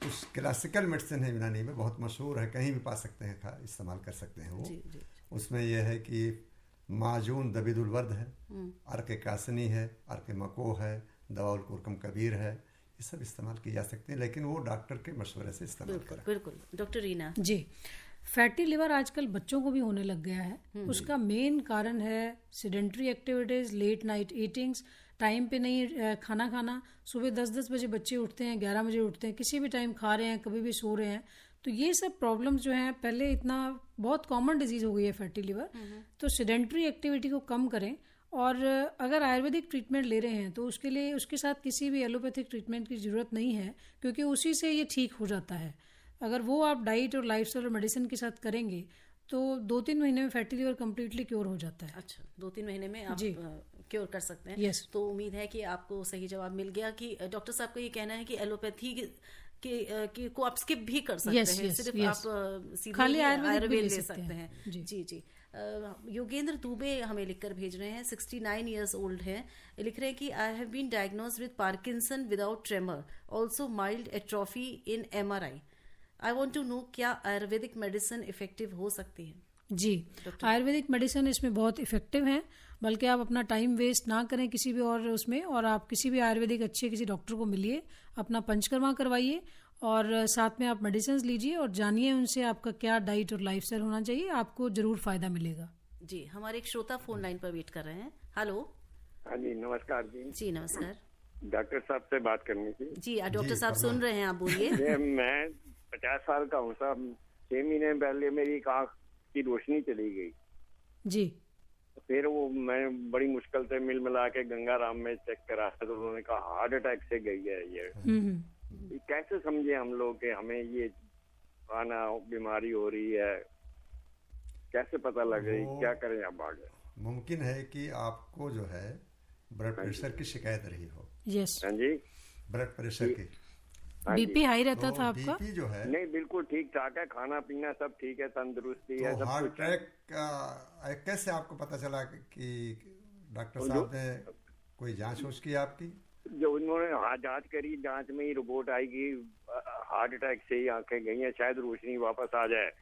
कुछ क्लासिकल मेडिसिन है यूनानी में, बहुत मशहूर है, कहीं भी पा सकते हैं, इस्तेमाल कर सकते हैं वो। जी। उसमें यह है कि माजून दबीदुल वर्द है, अर्क कासनी है, अर्क मको है, दवाउल कुरकम कबीर है, ये सब इस्तेमाल की जा सकते हैं, लेकिन वो डॉक्टर के मशवरे से इस्तेमाल करें। बिल्कुल। डॉक्टर रीना जी, फैटी लिवर आजकल बच्चों को भी होने लग गया है। उसका मेन कारण है sedentary activities, late night eatings, time पे नहीं खाना खाना। सुबह 10-10 बजे बच्चे उठते हैं, 11 बजे उठते हैं, किसी भी टाइम खा रहे हैं, कभी भी सो रहे हैं। तो ये सब प्रॉब्लम्स जो हैं, पहले इतना बहुत कॉमन डिजीज हो गई है फैटी लिवर। तो सिडेंट्री एक्टिविटी को कम करें, और अगर आयुर्वेदिक ट्रीटमेंट ले रहे हैं तो उसके लिए उसके साथ किसी भी एलोपैथिक ट्रीटमेंट की ज़रूरत नहीं है, क्योंकि उसी से ये ठीक हो जाता है। अगर वो आप डाइट और लाइफस्टाइल और मेडिसिन के साथ करेंगे तो 2-3 महीने में फैटी लिवर कम्प्लीटली क्योर हो जाता है। अच्छा, 2-3 महीने में आप जी क्योर कर सकते हैं। यस। तो उम्मीद है कि आपको सही जवाब मिल गया कि डॉक्टर साहब का ये कहना है कि एलोपैथी को आप स्किप भी कर सकते हैं, सिर्फ आप सीधे खाली आयुर्वेद ले ले सकते हैं। जी। योगेंद्र दुबे हमें लिखकर भेज रहे हैं, 69 ईयर्स ओल्ड है। लिख रहे हैं कि I have been diagnosed with Parkinson without tremor, also mild atrophy in MRI। I want to know क्या आयुर्वेदिक मेडिसिन इफेक्टिव हो सकती है? जी, आयुर्वेदिक मेडिसिन इसमें बहुत इफेक्टिव हैं, बल्कि आप अपना टाइम वेस्ट ना करें किसी भी और उसमें, और आप किसी भी आयुर्वेदिक अच्छे किसी डॉक्टर को मिलिए, अपना पंचकर्मा करवाइए, और साथ में आप मेडिसिन लीजिए और जानिए उनसे आपका क्या डाइट और लाइफस्टाइल होना चाहिए, आपको जरूर फायदा मिलेगा। जी, हमारे एक श्रोता फोन लाइन पर वेट कर रहे हैं। हेलो। हाँ जी, नमस्कार जी। जी नमस्कार। डॉक्टर साहब से बात करनी थी। जी, डॉक्टर साहब सुन रहे हैं, आप बोलिए। मैं 50 साल का हूँ साहब। 6 महीने पहले मेरी आँख की रोशनी चली गई जी। फिर वो मैं बड़ी मुश्किल से मिल मिला के गंगाराम में चेक करा तो उन्होंने कहा हार्ट अटैक से गई है ये। कैसे समझे हम लोग कि हमें ये आना बीमारी हो रही है, कैसे पता लगे, क्या करें अब आगे? मुमकिन है कि आपको जो है ब्लड प्रेशर की शिकायत रही हो। यस। हाँ जी, ब्लड प्रेशर की। बीपी हाई रहता था आपका? बीपी जो है नहीं, बिल्कुल ठीक ठाक है, खाना पीना सब ठीक है, तंदुरुस्ती है, सब हार्ट कुछ है। अटैक कैसे आपको पता चला कि डॉक्टर साहब ने कोई जांच वांच की आपकी? जो उन्होंने जांच करी, जांच में ही रिपोर्ट आएगी हार्ट अटैक से ही आंखें गई हैं, शायद रोशनी वापस आ जाए,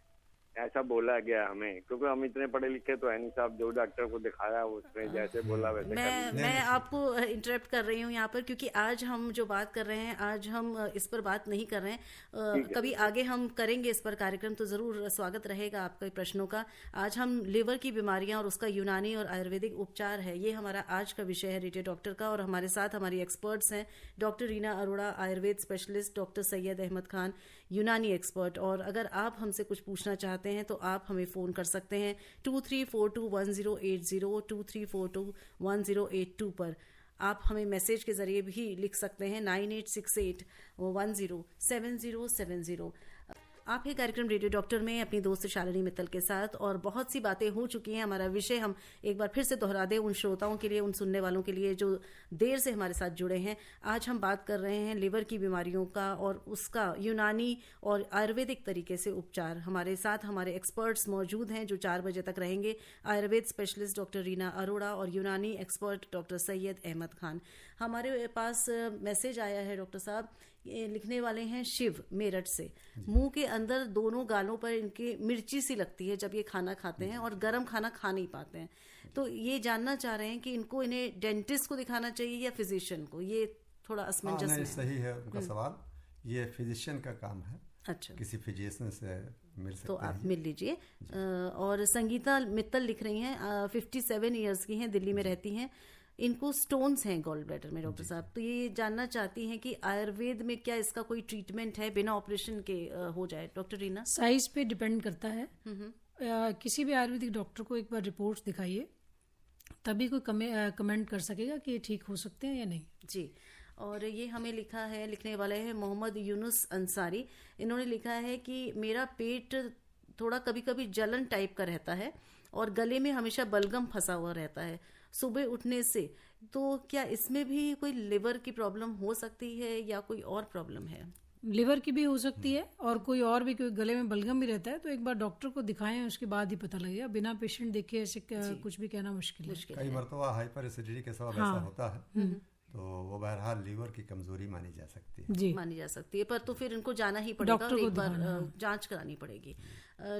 ऐसा बोला गया हमें, क्योंकि हम इतने पढ़े लिखे तो है नहीं साहब। जो डॉक्टर को दिखाया उसने जैसे बोला वैसे मैं आपको इंटरप्ट कर रही हूँ यहाँ पर, क्योंकि आज हम जो बात कर रहे हैं, आज हम इस पर बात नहीं कर रहे हैं। कभी आगे हम करेंगे इस पर कार्यक्रम, तो जरूर स्वागत रहेगा आपके प्रश्नों का। आज हम लिवर की बीमारियां और उसका यूनानी और आयुर्वेदिक उपचार है, ये हमारा आज का विषय है रेडियो डॉक्टर का। और हमारे साथ हमारी एक्सपर्ट्स हैं doctor Reena Arora, Ayurveda specialist, doctor Syed Ahmed Khan, Unani expert. और अगर आप हमसे कुछ पूछना चाहते हैं तो आप हमें फ़ोन कर सकते हैं 23421080, 23421082 पर। आप हमें मैसेज के ज़रिए भी लिख सकते हैं 9868107070। आप ये कार्यक्रम रेडियो डॉक्टर में अपनी दोस्त शालिनी मित्तल के साथ, और बहुत सी बातें हो चुकी हैं। हमारा विषय हम एक बार फिर से दोहरा दें उन श्रोताओं के लिए, उन सुनने वालों के लिए जो देर से हमारे साथ जुड़े हैं। आज हम बात कर रहे हैं लिवर की बीमारियों का और उसका यूनानी और आयुर्वेदिक तरीके से उपचार। हमारे साथ हमारे एक्सपर्ट्स मौजूद हैं जो 4 बजे तक रहेंगे। आयुर्वेद स्पेशलिस्ट डॉक्टर रीना अरोड़ा और यूनानी एक्सपर्ट डॉक्टर सैयद अहमद खान। हमारे पास मैसेज आया है डॉक्टर साहब, ये लिखने वाले हैं शिव मेरठ से। मुंह के अंदर दोनों गालों पर इनके मिर्ची सी लगती है जब ये खाना खाते हैं, और गर्म खाना खा नहीं पाते हैं। तो ये जानना चाह रहे हैं कि इन्हें डेंटिस्ट को दिखाना चाहिए या फिजिशियन को? ये थोड़ा असमंजस नहीं, में सही है उनका सवाल। ये फिजिशियन का काम है। अच्छा, किसी फिजिशियन से मिल सकते तो हैं। आप मिल लीजिए। और संगीता मित्तल लिख रही हैं, 57 ईयर्स की हैं, दिल्ली में रहती हैं। इनको स्टोन्स हैं गॉल ब्लैडर में डॉक्टर साहब। तो ये जानना चाहती हैं कि आयुर्वेद में क्या इसका कोई ट्रीटमेंट है बिना ऑपरेशन के हो जाए? डॉक्टर रीना, साइज पे डिपेंड करता है। किसी भी आयुर्वेदिक डॉक्टर को एक बार रिपोर्ट्स दिखाइए, तभी कोई कमेंट कर सकेगा कि ये ठीक हो सकते हैं या नहीं। जी। और ये हमें लिखा है, लिखने वाले हैं मोहम्मद यूनुस अंसारी। इन्होंने लिखा है कि मेरा पेट थोड़ा कभी कभी जलन टाइप का रहता है और गले में हमेशा बलगम फंसा हुआ रहता है सुबह उठने से। तो क्या इसमें भी कोई लिवर की प्रॉब्लम हो सकती है या कोई और प्रॉब्लम है? लिवर की भी हो सकती है, और कोई और भी, कोई गले में बलगम भी रहता है तो एक बार डॉक्टर को दिखाएं, उसके बाद ही पता लगेगा। बिना पेशेंट देखे ऐसे कुछ भी कहना मुश्किल है। कई मरतबा हाइपर एसिडिटी के सबब ऐसा होता है, तो वो बहरहाल लीवर की कमजोरी मानी जा सकती है जी, मानी जा सकती है। पर तो फिर इनको जाना ही पड़ेगा और एक बार जांच करानी पड़ेगी।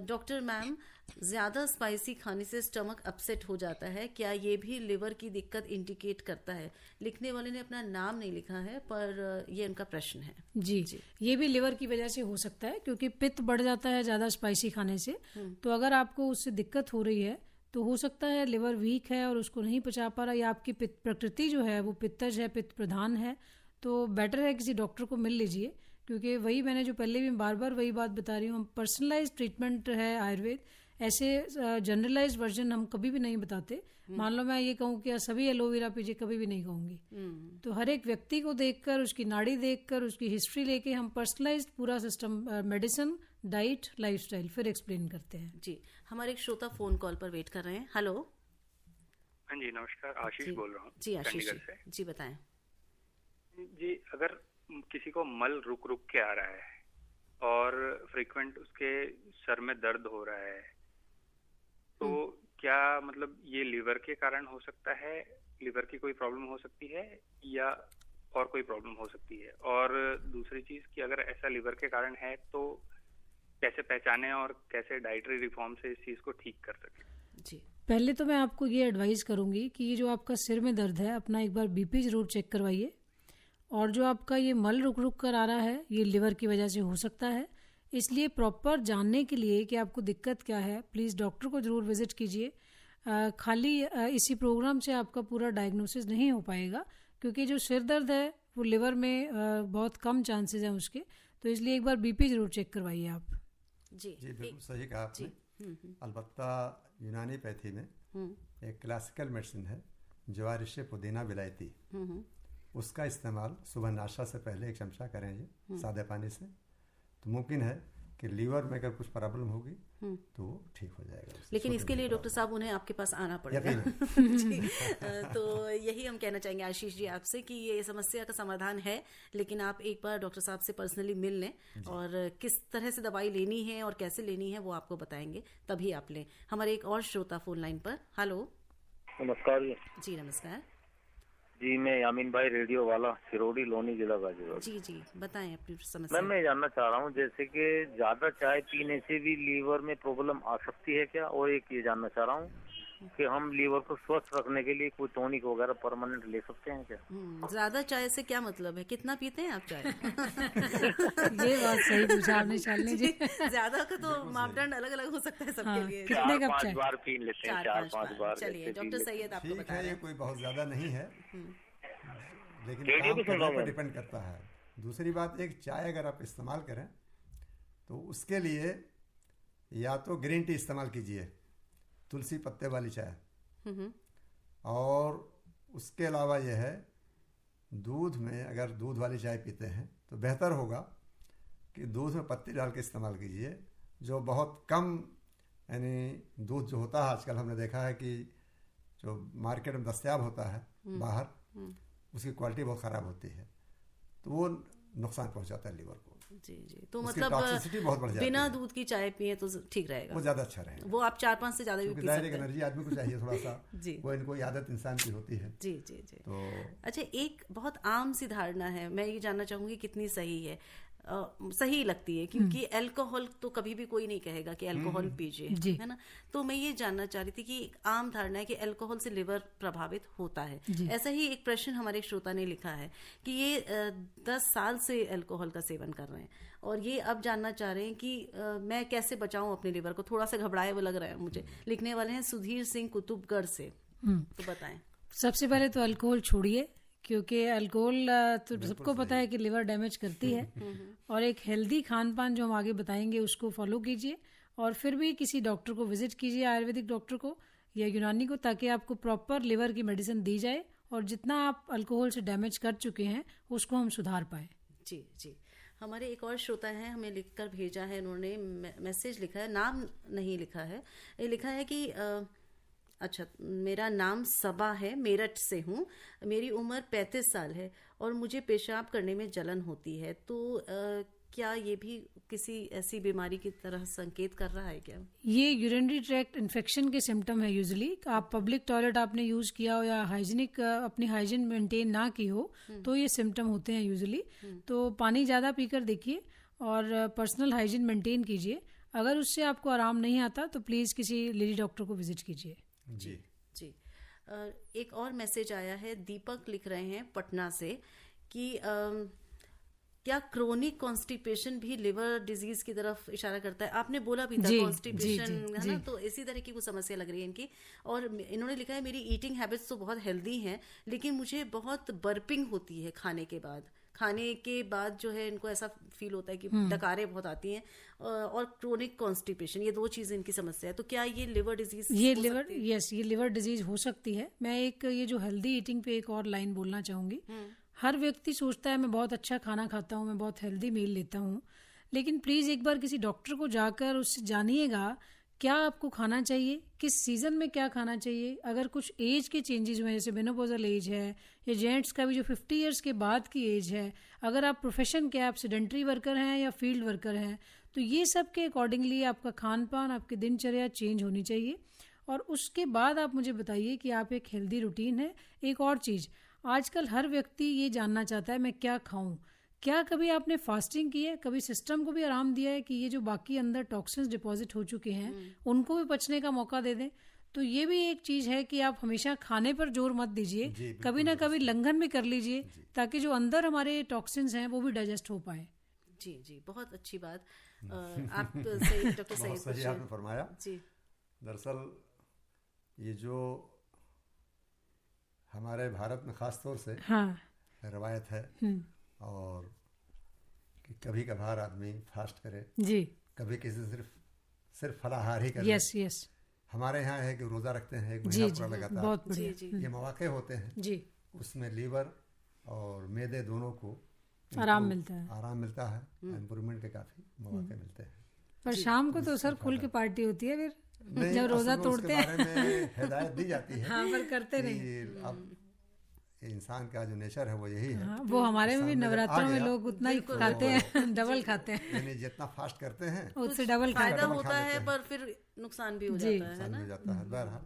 डॉक्टर मैम, ज्यादा स्पाइसी खाने से स्टमक अपसेट हो जाता है, क्या ये भी लिवर की दिक्कत इंडिकेट करता है? लिखने वाले ने अपना नाम नहीं लिखा है, पर ये उनका प्रश्न है। जी, ये भी लिवर की वजह से हो सकता है, क्योंकि पित्त बढ़ जाता है ज्यादा स्पाइसी खाने से। तो अगर आपको उससे दिक्कत हो रही है तो हो सकता है लिवर वीक है और उसको नहीं पचा पा रहा, या आपकी पित्त प्रकृति जो है वो पित्तज है, पित्त प्रधान है। तो बेटर है किसी डॉक्टर को मिल लीजिए, क्योंकि वही मैंने जो पहले भी बार बार वही बात बता रही हूँ, पर्सनलाइज ट्रीटमेंट है आयुर्वेद। ऐसे जनरलाइज वर्जन हम कभी भी नहीं बताते। मान लो मैं ये कहूँ कि सभी एलोवेरा पीजिए, कभी भी नहीं कहूँगी। तो हर एक व्यक्ति को देखकर, उसकी नाड़ी देखकर, उसकी हिस्ट्री लेके हम पर्सनलाइज्ड पूरा सिस्टम, मेडिसिन, डाइट, लाइफस्टाइल फिर एक्सप्लेन करते हैं। जी, हमारे एक श्रोता फोन कॉल पर वेट कर रहे हैं। हेलो। हाँ जी, नमस्कार, आशीष बोल रहा हूँ। जी आशीष से। जी बताएं। जी, अगर किसी को मल रुक रुक के आ रहा है और फ्रीक्वेंट उसके सर में दर्द हो रहा है, तो क्या मतलब ये लिवर के कारण हो सकता है, लिवर की कोई प्रॉब्लम हो सकती है, या और कोई प्रॉब्लम हो सकती है? और दूसरी चीज कि अगर ऐसा लिवर के कारण है तो कैसे पहचाने और कैसे डाइटरी रिफॉर्म से इस चीज को ठीक कर सके? जी, पहले तो मैं आपको ये एडवाइस करूंगी कि ये जो आपका सिर में दर्द है, अपना एक बार बीपी जरूर चेक करवाइए। और जो आपका ये मल रुक रुक कर आ रहा है, ये लिवर की वजह से हो सकता है। इसलिए प्रॉपर जानने के लिए कि आपको दिक्कत क्या है, प्लीज़ डॉक्टर को ज़रूर विजिट कीजिए। खाली इसी प्रोग्राम से आपका पूरा डायग्नोसिस नहीं हो पाएगा, क्योंकि जो सिर दर्द है वो लिवर में बहुत कम चांसेस हैं उसके। तो इसलिए एक बार बीपी जरूर चेक करवाइए आप। जी बिल्कुल सही कहा आपने। अलबत्ता यूनानी पैथी में एक क्लासिकल मेडिसिन है, जवारिश पुदीना विलायती, उसका इस्तेमाल सुबह नाश्ता से पहले 1 चमचा करेंगे सादे पानी से, तो मुमकिन है कि लीवर में अगर कुछ प्रॉब्लम होगी तो वो ठीक हो जाएगा। लेकिन इसके लिए डॉक्टर साहब उन्हें आपके पास आना पड़ेगा। जी, तो यही हम कहना चाहेंगे आशीष जी आपसे कि ये समस्या का समाधान है, लेकिन आप एक बार डॉक्टर साहब से पर्सनली मिल लें और किस तरह से दवाई लेनी है और कैसे लेनी है वो आपको बताएंगे, तभी आप लें। हमारे एक और श्रोता फोन लाइन पर। हेलो। नमस्कार जी नमस्कार जी, मैं यामीन भाई, रेडियो वाला, सिरोड़ी, लोनी जिला गाजीपुर। जी जी बताएं अपनी समस्या। मैं जानना चाह रहा हूँ, जैसे कि ज्यादा चाय पीने से भी लीवर में प्रॉब्लम आ सकती है क्या? और एक ये जानना चाह रहा हूँ कि हम लीवर को स्वस्थ रखने के लिए कोई टॉनिक वगैरह परमानेंट ले सकते हैं क्या? ज्यादा चाय से क्या मतलब है, कितना पीते हैं आप चाय? ये बात सही पूछा आपने शालिनी जी। ज्यादा का तो मापदंड अलग अलग हो सकता है सबके लिए। कितने कप 4-5 बार पी लेते हैं, 4-5 बार। चलिए डॉक्टर सैयद आपको बता रहे हैं, कोई बहुत ज्यादा नहीं है, लेकिन काम करने पर डिपेंड करता है। दूसरी बात, एक चाय अगर आप इस्तेमाल करें तो उसके लिए या तो ग्रीन टी इस्तेमाल कीजिए, तुलसी पत्ते वाली चाय, और उसके अलावा यह है दूध में, अगर दूध वाली चाय पीते हैं तो बेहतर होगा कि दूध में पत्ती डाल के इस्तेमाल कीजिए, जो बहुत कम, यानी दूध जो होता है आजकल हमने देखा है कि जो मार्केट में दस्तयाब होता है बाहर, उसकी क्वालिटी बहुत ख़राब होती है, तो वो नुकसान पहुंचाता है लीवर को। जी जी, तो मतलब बहुत बढ़ जाती बिना है। दूध की चाय पिए तो ठीक रहेगा, वो ज़्यादा अच्छा रहेगा। वो आप 4-5 से ज़्यादा भी पी सकते हैं। एनर्जी आदमी को चाहिए थोड़ा सा जी, कोई न कोई आदत इंसान की होती है। जी जी जी। तो अच्छा, एक बहुत आम सी धारणा है, मैं ये जानना चाहूंगी कितनी सही है, सही लगती है, क्योंकि अल्कोहल तो कभी भी कोई नहीं कहेगा कि अल्कोहल पीजिए, है ना। तो मैं ये जानना चाह रही थी कि आम धारणा है कि अल्कोहल से लिवर प्रभावित होता है। ऐसा ही एक प्रश्न हमारे एक श्रोता ने लिखा है कि ये 10 साल से अल्कोहल का सेवन कर रहे हैं और ये अब जानना चाह रहे हैं कि मैं कैसे बचाऊं अपने लिवर को, थोड़ा सा घबराए वो लग रहा है मुझे। लिखने वाले हैं सुधीर सिंह कुतुबगढ़ से, तो बताएं। सबसे पहले तो अल्कोहल छोड़िए, क्योंकि अल्कोहल तो सबको पता है कि लिवर डैमेज करती है, और एक हेल्दी खान पान जो हम आगे बताएंगे उसको फॉलो कीजिए, और फिर भी किसी डॉक्टर को विजिट कीजिए, आयुर्वेदिक डॉक्टर को या यूनानी को, ताकि आपको प्रॉपर लिवर की मेडिसिन दी जाए और जितना आप अल्कोहल से डैमेज कर चुके हैं उसको हम सुधार पाए। जी जी। हमारे एक और श्रोता है, हमें लिखकर भेजा है, उन्होंने मैसेज लिखा है, नाम नहीं लिखा है, ये लिखा है कि अच्छा, मेरा नाम सबा है, मेरठ से हूँ, मेरी उम्र 35 साल है और मुझे पेशाब करने में जलन होती है, तो क्या ये भी किसी ऐसी बीमारी की तरह संकेत कर रहा है क्या? ये यूरिनरी ट्रैक्ट इन्फेक्शन के सिम्टम है यूजुअली। आप पब्लिक टॉयलेट आपने यूज किया हो या हाइजीनिक अपनी हाइजीन मेंटेन ना की हो तो ये सिम्टम होते हैं यूजुअली। तो पानी ज़्यादा पीकर देखिए और पर्सनल हाइजीन मेंटेन कीजिए। अगर उससे आपको आराम नहीं आता तो प्लीज़ किसी लेडी डॉक्टर को विजिट कीजिए। जी जी। एक और मैसेज आया है, दीपक लिख रहे हैं पटना से कि क्या क्रोनिक कॉन्स्टिपेशन भी लिवर डिजीज की तरफ इशारा करता है? आपने बोला भी था कॉन्स्टिपेशन, है ना? तो इसी तरह की कुछ समस्या लग रही है इनकी। और इन्होंने लिखा है मेरी ईटिंग हैबिट्स तो बहुत हेल्दी हैं, लेकिन मुझे बहुत बर्पिंग होती है खाने के बाद जो है इनको ऐसा फील होता है कि डकारें बहुत आती हैं, और क्रोनिक कॉन्स्टिपेशन, ये दो चीजें इनकी समस्या है। तो क्या ये लिवर डिजीज ये लिवर डिजीज हो सकती है। मैं ये जो हेल्दी ईटिंग पे एक और लाइन बोलना चाहूंगी। हर व्यक्ति सोचता है मैं बहुत अच्छा खाना खाता हूँ, मैं बहुत हेल्दी मील लेता हूँ, लेकिन प्लीज़ एक बार किसी डॉक्टर को जाकर उससे जानिएगा क्या आपको खाना चाहिए, किस सीज़न में क्या खाना चाहिए। अगर कुछ एज के चेंजेस हुए, जैसे मेनोपॉजल एज है या जेंट्स का भी जो 50 ईयर्स के बाद की एज है, अगर आप प्रोफेशन के आप सेडेंट्री वर्कर हैं या फील्ड वर्कर हैं, तो ये सब के अकॉर्डिंगली आपका खान पान, आपकी दिनचर्या चेंज होनी चाहिए। और उसके बाद आप मुझे बताइए कि आप एक हेल्दी रूटीन है। एक और चीज़, आजकल हर व्यक्ति ये जानना चाहता है मैं क्या खाऊं। क्या कभी आपने फास्टिंग की है? कभी सिस्टम को भी आराम दिया है कि ये जो बाकी अंदर टॉक्सिन्स डिपॉजिट हो चुके हैं उनको भी पचने का मौका दे दें? तो ये भी एक चीज़ है कि आप हमेशा खाने पर जोर मत दीजिए, कभी ना कभी लंघन भी कर लीजिए ताकि जो अंदर हमारे टॉक्सिन्स हैं वो भी डाइजेस्ट हो पाए। जी, बहुत अच्छी बात। आप सही डॉक्टर सही आपने फरमाया जी। दरअसल ये जो हमारे भारत में खास तौर से रवायत है और कि कभी कभार आदमी फास्ट करे जी, कभी किसी सिर्फ फलाहार ही करे। यस हमारे यहाँ है कि रोजा रखते हैं, एक महीना पूरा लगातार। बहुत बढ़िया। ये मौके होते हैं जी, उसमें लीवर और मैदे दोनों को आराम मिलता है, इम्प्रूवमेंट के काफी मौके मिलते हैं। पर शाम को तो सर खुल के पार्टी होती है, फिर जब रोजा तोड़ते हैं हिदायत दी जाती है। हाँ, पर करते नहीं। अब इंसान का जो नेचर है वो यही है। हाँ, वो हमारे में भी नवरात्रों में लोग उतना ही खाते हैं, डबल खाते हैं, यानी जितना फास्ट करते हैं उससे डबल फायदा होता है, पर फिर नुकसान भी हो जाता है। बहरहाल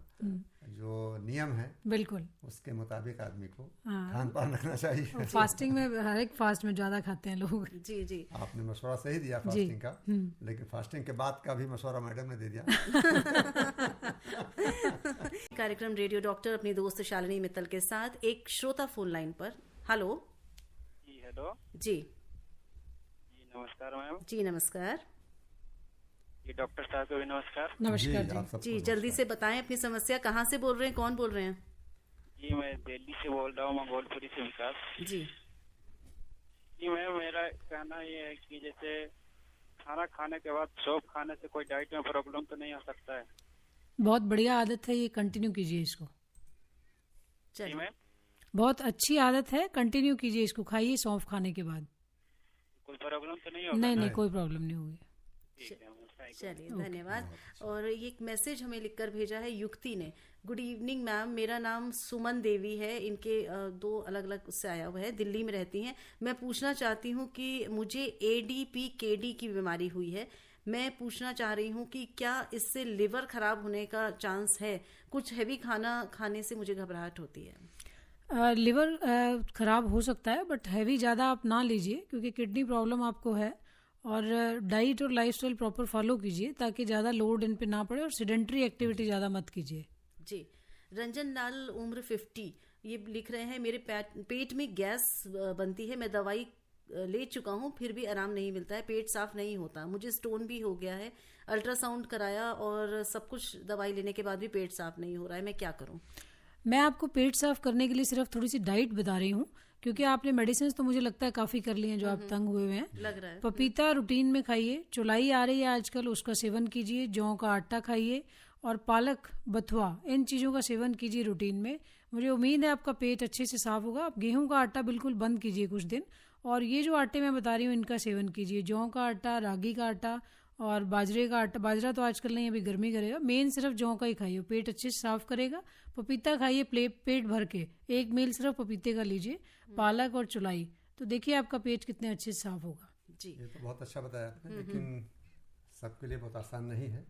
जो नियम है बिल्कुल उसके मुताबिक आदमी को खान पान रखना चाहिए। फास्टिंग में हर एक फास्ट में ज्यादा खाते हैं लोग। जी आपने मशवरा सही दिया फास्टिंग का, लेकिन फास्टिंग के बाद का भी मशवरा मैडम ने दे दिया। कार्यक्रम रेडियो डॉक्टर अपनी दोस्त शालिनी मित्तल के साथ। एक श्रोता फोन लाइन पर। हेलो जी नमस्कार मैम। जी नमस्कार जी, डॉक्टर साहब को भी नमस्कार। नमस्कार जी जल्दी से बताएं अपनी समस्या, कहाँ से बोल रहे हैं, कौन बोल रहे हैं? जी मैं दिल्ली से बोल रहा हूँ, मंगोलपुरी से विकास। जी मैम मेरा कहना ये है कि जैसे खाना खाने के बाद सौंफ खाने से कोई डाइट में प्रॉब्लम तो नहीं आ सकता है? बहुत बढ़िया आदत है, ये कंटिन्यू कीजिए इसको। जी मैम, बहुत अच्छी आदत है, कंटिन्यू कीजिए इसको, खाइए सौंफ खाने के बाद। कोई प्रॉब्लम तो नहीं होगा? नहीं, कोई प्रॉब्लम नहीं होगी। चलिए धन्यवाद। और ये एक मैसेज हमें लिखकर भेजा है युक्ति ने। गुड इवनिंग मैम, मेरा नाम सुमन देवी है। इनके दो अलग अलग उससे आया हुआ है, दिल्ली में रहती हैं। मैं पूछना चाहती हूँ कि मुझे ADPKD की बीमारी हुई है। मैं पूछना चाह रही हूँ कि क्या इससे लिवर खराब होने का चांस है? कुछ हैवी खाना खाने से मुझे घबराहट होती है। लिवर खराब हो सकता है, बट हैवी ज़्यादा आप ना लीजिए क्योंकि किडनी प्रॉब्लम आपको है। और डाइट और लाइफस्टाइल प्रॉपर फॉलो कीजिए ताकि ज़्यादा लोड इन पे ना पड़े, और सेडेंट्री एक्टिविटी ज़्यादा मत कीजिए। जी रंजन लाल उम्र 50 ये लिख रहे हैं, मेरे पेट में गैस बनती है, मैं दवाई ले चुका हूँ फिर भी आराम नहीं मिलता है, पेट साफ नहीं होता, मुझे स्टोन भी हो गया है, अल्ट्रासाउंड कराया और सब कुछ दवाई लेने के बाद भी पेट साफ नहीं हो रहा है, मैं क्या करूँ? मैं आपको पेट साफ करने के लिए सिर्फ थोड़ी सी डाइट बता रही हूँ, क्योंकि आपने मेडिसिन तो मुझे लगता है काफ़ी कर ली हैं जो आप तंग हुए हैं। लग रहा है। पपीता रूटीन में खाइए, चौलाई आ रही है आजकल उसका सेवन कीजिए, जौ का आटा खाइए और पालक बथुआ इन चीज़ों का सेवन कीजिए रूटीन में। मुझे उम्मीद है आपका पेट अच्छे से साफ होगा। आप गेहूं का आटा बिल्कुल बंद कीजिए कुछ दिन, और ये जो आटे मैं बता रही हूँ इनका सेवन कीजिए, जौ का आटा, रागी का आटा और बाजरे का आटा। बाजरा तो आजकल नहीं, अभी गर्मी करेगा, मेन सिर्फ जौ का ही खाइए, पेट अच्छे से साफ करेगा। पपीता खाइए पेट भर के, एक मील सिर्फ पपीते का लीजिए, पालक और चुलाई, तो देखिए आपका पेट कितने अच्छे से साफ होगा। जी। ये तो बहुत अच्छा बताया आपने, लेकिन सबके लिए बहुत आसान नहीं है।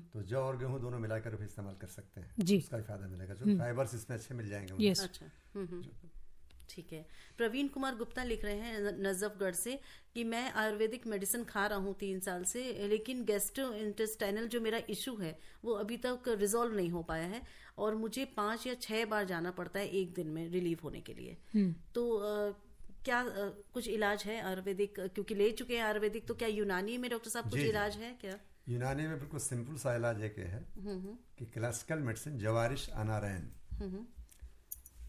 तो जौ और गेहूं दोनों मिलाकर भी इस्तेमाल कर सकते हैं जी। उसका भी फायदा मिलेगा, जो फाइबर्स इसमें अच्छे मिल जाएंगे उनको। यस। अच्छा। ठीक है। प्रवीण कुमार गुप्ता लिख रहे हैं नजफगढ़ से कि मैं आयुर्वेदिक मेडिसिन खा रहा हूँ 3 साल से, लेकिन गैस्ट्रोइंटेस्टाइनल जो मेरा इशू है वो अभी तक रिजॉल्व नहीं हो पाया है और मुझे 5 या 6 बार जाना पड़ता है एक दिन में रिलीफ होने के लिए। तो क्या कुछ इलाज है आयुर्वेदिक, क्योंकि ले चुके हैं आयुर्वेदिक, तो क्या यूनानी में डॉक्टर साहब कुछ इलाज है क्या? यूनानी में बिल्कुल सिंपल सा इलाज एक है कि क्लासिकल मेडिसिन जवारिश अनारैन,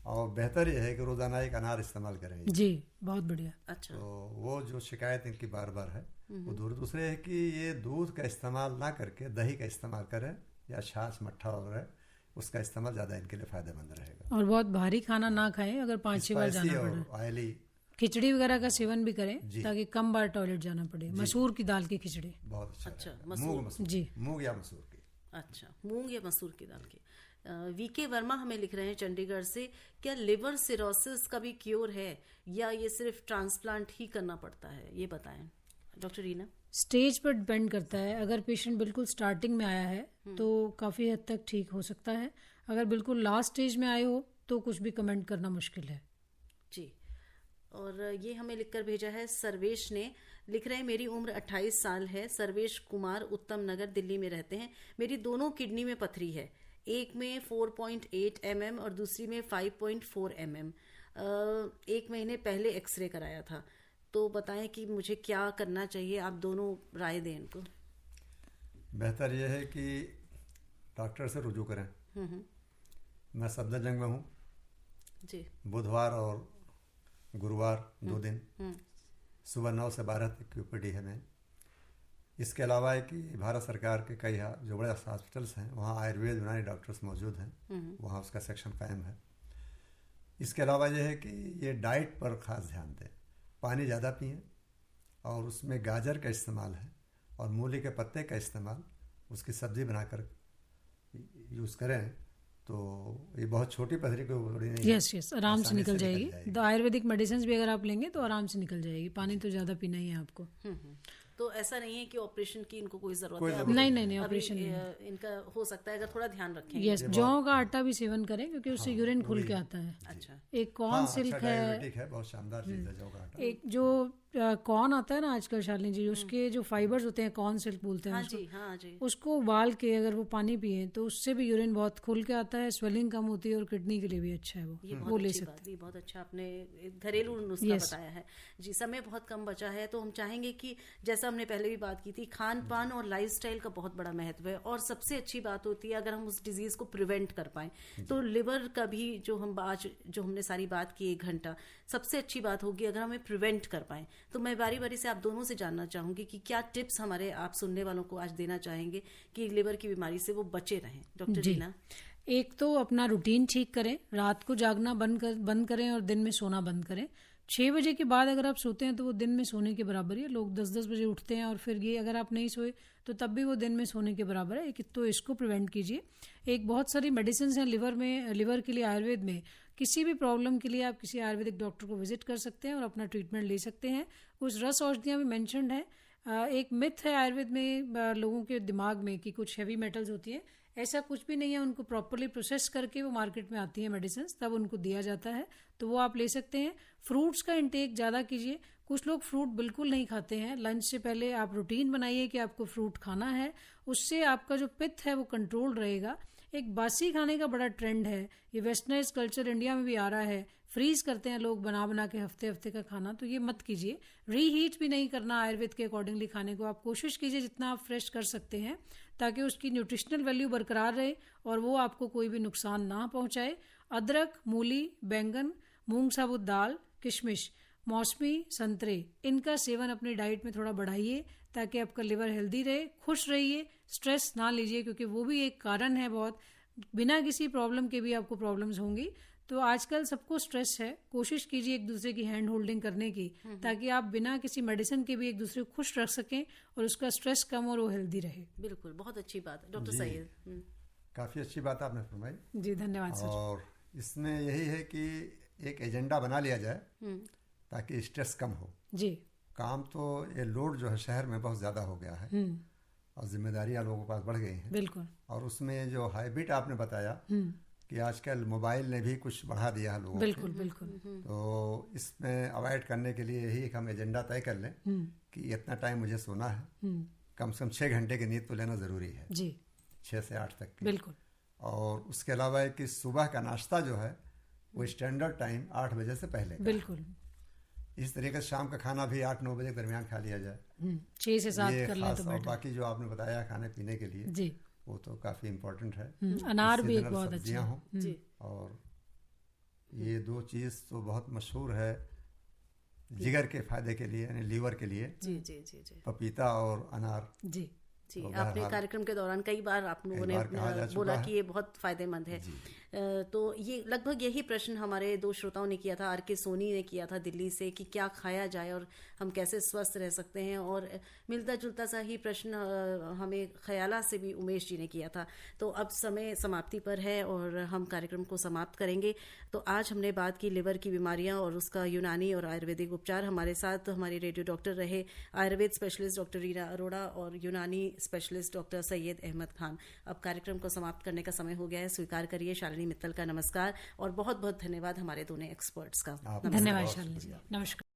और बेहतर यह है कि रोजाना एक अनार इस्तेमाल करें जी। बहुत बढ़िया। अच्छा। तो वो जो शिकायत इनकी बार बार है वो दूर। दूसरे है कि ये दूध का इस्तेमाल ना करके दही का इस्तेमाल करें या छाछ मट्ठा वगैरह, उसका इस्तेमाल ज़्यादा इनके लिए फायदेमंद रहेगा। और बहुत भारी खाना ना खाएं, अगर 5-6 बार जाना पड़े। ऑयली खिचड़ी वगैरह का सेवन भी करें ताकि कम बार टॉयलेट जाना पड़े। मसूर की दाल की खिचड़ी बहुत अच्छा। मसूर जी, मूंग या मसूर की। अच्छा, मूंग या मसूर की दाल की। वीके वर्मा हमें लिख रहे हैं चंडीगढ़ से, क्या लिवर सिरोसिस का भी क्योर है या ये सिर्फ ट्रांसप्लांट ही करना पड़ता है, ये बताएं डॉक्टर रीना। स्टेज पर डिपेंड करता है। अगर पेशेंट बिल्कुल स्टार्टिंग में आया है तो काफ़ी हद तक ठीक हो सकता है। अगर बिल्कुल लास्ट स्टेज में आए हो तो कुछ भी कमेंट करना मुश्किल है जी। और ये हमें लिखकर भेजा है सर्वेश ने, लिख रहे हैं मेरी उम्र 28 साल है। सर्वेश कुमार, उत्तम नगर, दिल्ली में रहते हैं। मेरी दोनों किडनी में पथरी है, एक में 4.8 mm और दूसरी में 5.4 mm। 1 महीने पहले एक्सरे कराया था, तो बताएं कि मुझे क्या करना चाहिए, आप दोनों राय दें इनको। बेहतर यह है कि डॉक्टर से रुजू करें। मैं सफदरजंग में हूँ जी। बुधवार और गुरुवार 2 दिन सुबह 9 से 12 तक की ओपीडी है मैं। इसके अलावा है कि भारत सरकार के कई जो बड़े हॉस्पिटल्स हैं वहाँ आयुर्वेद यूनानी डॉक्टर्स मौजूद हैं, वहाँ उसका सेक्शन कायम है। इसके अलावा यह है कि ये डाइट पर ख़ास ध्यान दें, पानी ज़्यादा पिएं और उसमें गाजर का इस्तेमाल है और मूली के पत्ते का इस्तेमाल, उसकी सब्ज़ी बनाकर यूज़ करें तो ये बहुत छोटी पथरी को बड़ी नहीं। यस, आराम से निकल जाएगी। तो आयुर्वेदिक मेडिसिन भी अगर आप लेंगे तो आराम से निकल जाएगी। पानी तो ज़्यादा पीना ही है आपको। तो ऐसा नहीं है कि ऑपरेशन की इनको कोई जरूरत है? नहीं, ऑपरेशन नहीं। इनका हो सकता है अगर थोड़ा ध्यान रखें। यस, जौ का आटा भी सेवन करें क्योंकि उससे यूरिन खुल के आता है। अच्छा। एक कॉर्न सिल्क है, बहुत शानदार चीज है जौ का आटा। एक जो कॉर्न आता है ना आजकल शालिनी जी, उसके जो फाइबर्स होते हैं कॉर्न सिल्क बोलते हैं उसको। हाँ जी। उसको उबाल के अगर वो पानी पिए तो उससे भी यूरिन बहुत खुल के आता है, स्वेलिंग कम होती है और किडनी के लिए भी अच्छा है वो ले सकते हैं। बहुत अच्छा आपने घरेलू नुस्खा बताया है जी। समय बहुत कम बचा है तो हम चाहेंगे कि जैसा हमने पहले भी बात की थी, खान पान और लाइफस्टाइल का बहुत बड़ा महत्व है और सबसे अच्छी बात होती है अगर हम उस डिजीज को प्रिवेंट कर पाए। तो लिवर का भी जो हमने सारी बात की 1 घंटा, सबसे अच्छी बात होगी अगर हमें प्रिवेंट कर पाए। तो मैं बारी बारी से आप दोनों से जानना चाहूंगी कि क्या टिप्स हमारे आप सुनने वालों को आज देना चाहेंगे कि लिवर की बीमारी से वो बचे रहें। डॉक्टर रीना। एक तो अपना रूटीन ठीक करें, रात को जागना बंद करें और दिन में सोना बंद करें। 6 बजे के बाद अगर आप सोते हैं तो वो दिन में सोने के बराबर है। लोग 10-10 बजे उठते हैं और फिर ये अगर आप नहीं सोए तो तब भी वो दिन में सोने के बराबर है। तो इसको प्रिवेंट कीजिए। एक बहुत सारी मेडिसिन हैं लिवर के लिए आयुर्वेद में। किसी भी प्रॉब्लम के लिए आप किसी आयुर्वेदिक डॉक्टर को विजिट कर सकते हैं और अपना ट्रीटमेंट ले सकते हैं। कुछ रस औषधियाँ भी मेंशन्ड हैं। एक मिथ है आयुर्वेद में लोगों के दिमाग में कि कुछ हैवी मेटल्स होती हैं, ऐसा कुछ भी नहीं है। उनको प्रॉपरली प्रोसेस करके वो मार्केट में आती है मेडिसिन, तब उनको दिया जाता है, तो वो आप ले सकते हैं। फ्रूट्स का इंटेक ज़्यादा कीजिए। कुछ लोग फ्रूट बिल्कुल नहीं खाते हैं। लंच से पहले आप रूटीन बनाइए कि आपको फ्रूट खाना है, उससे आपका जो पित्त है वो कंट्रोल रहेगा। एक बासी खाने का बड़ा ट्रेंड है, ये वेस्टर्नाइज कल्चर इंडिया में भी आ रहा है। फ्रीज करते हैं लोग बना के हफ्ते का खाना, तो ये मत कीजिए। रीहीट भी नहीं करना आयुर्वेद के अकॉर्डिंगली खाने को। आप कोशिश कीजिए जितना आप फ्रेश कर सकते हैं ताकि उसकी न्यूट्रिशनल वैल्यू बरकरार रहे और वो आपको कोई भी नुकसान ना पहुंचाए। अदरक, मूली, बैंगन, मूंग साबुत दाल, किशमिश, मौसमी, संतरे, इनका सेवन अपनी डाइट में थोड़ा बढ़ाइए ताकि आपका लिवर हेल्दी रहे। खुश रहिए, स्ट्रेस ना लीजिए क्योंकि वो भी एक कारण है बहुत। बिना किसी प्रॉब्लम के भी आपको प्रॉब्लम्स होंगी। तो आजकल सबको स्ट्रेस है। कोशिश कीजिए एक दूसरे की हैंड होल्डिंग करने की ताकि आप बिना किसी मेडिसिन के भी एक दूसरे को खुश रख सकें और उसका स्ट्रेस कम और वो हेल्दी रहे। बिल्कुल, बहुत अच्छी बात डॉक्टर सैयद। काफ़ी अच्छी बात आपने फरमाई जी, धन्यवाद सर। और इसमें यही है कि एक एजेंडा बना लिया जाए ताकि स्ट्रेस कम हो जी। काम तो ये लोड जो है शहर में बहुत ज़्यादा हो गया है और जिम्मेदारियां लोगों के पास बढ़ गई हैं। बिल्कुल। और उसमें जो हैबिट आपने बताया कि आजकल मोबाइल ने भी कुछ बढ़ा दिया है लोगों बिल्कुल को। बिल्कुल। तो इसमें अवॉइड करने के लिए यही एक हम एजेंडा तय कर लें कि इतना टाइम मुझे सोना है, कम से कम 6 घंटे की नींद तो लेना ज़रूरी है जी, 6 से 8 तक की। बिल्कुल। और उसके अलावा है कि सुबह का नाश्ता जो है वो स्टैंडर्ड टाइम 8 बजे से पहले का। बिल्कुल। इस तरीके से शाम का खाना भी 8-9 बजे के दरमियान खा लिया जाए। 6 से 7 ये कर लें खास। तो और बेटर। बाकी जो आपने बताया खाने पीने के लिए जी, वो तो काफ़ी इम्पोर्टेंट है। अनार भी एक सीजनल बहुत अच्छा सब्जियां है। हों। जी। और ये 2 चीज़ तो बहुत मशहूर है जिगर के फायदे के लिए, यानी लीवर के लिए। जी जी जी जी पपीता और अनार। जी जी। तो आपने बहरहाल कार्यक्रम के दौरान कई बार आप लोगों ने कहा जा चुका बोला है। कि ये बहुत फायदेमंद है। तो ये लगभग यही प्रश्न हमारे 2 श्रोताओं ने किया था। आर के सोनी ने किया था दिल्ली से कि क्या खाया जाए और हम कैसे स्वस्थ रह सकते हैं, और मिलता जुलता सा ही प्रश्न हमें ख्याला से भी उमेश जी ने किया था। तो अब समय समाप्ति पर है और हम कार्यक्रम को समाप्त करेंगे। तो आज हमने बात की लिवर की बीमारियां और उसका यूनानी और आयुर्वेदिक उपचार। हमारे साथ हमारे रेडियो डॉक्टर रहे आयुर्वेद स्पेशलिस्ट डॉक्टर रीना अरोड़ा और यूनानी स्पेशलिस्ट डॉक्टर सैयद अहमद खान। अब कार्यक्रम को समाप्त करने का समय हो गया है। स्वीकार करिए शालिनी मित्तल का नमस्कार और बहुत बहुत धन्यवाद हमारे दोनों एक्सपर्ट्स का। धन्यवाद शालिनी जी, नमस्कार।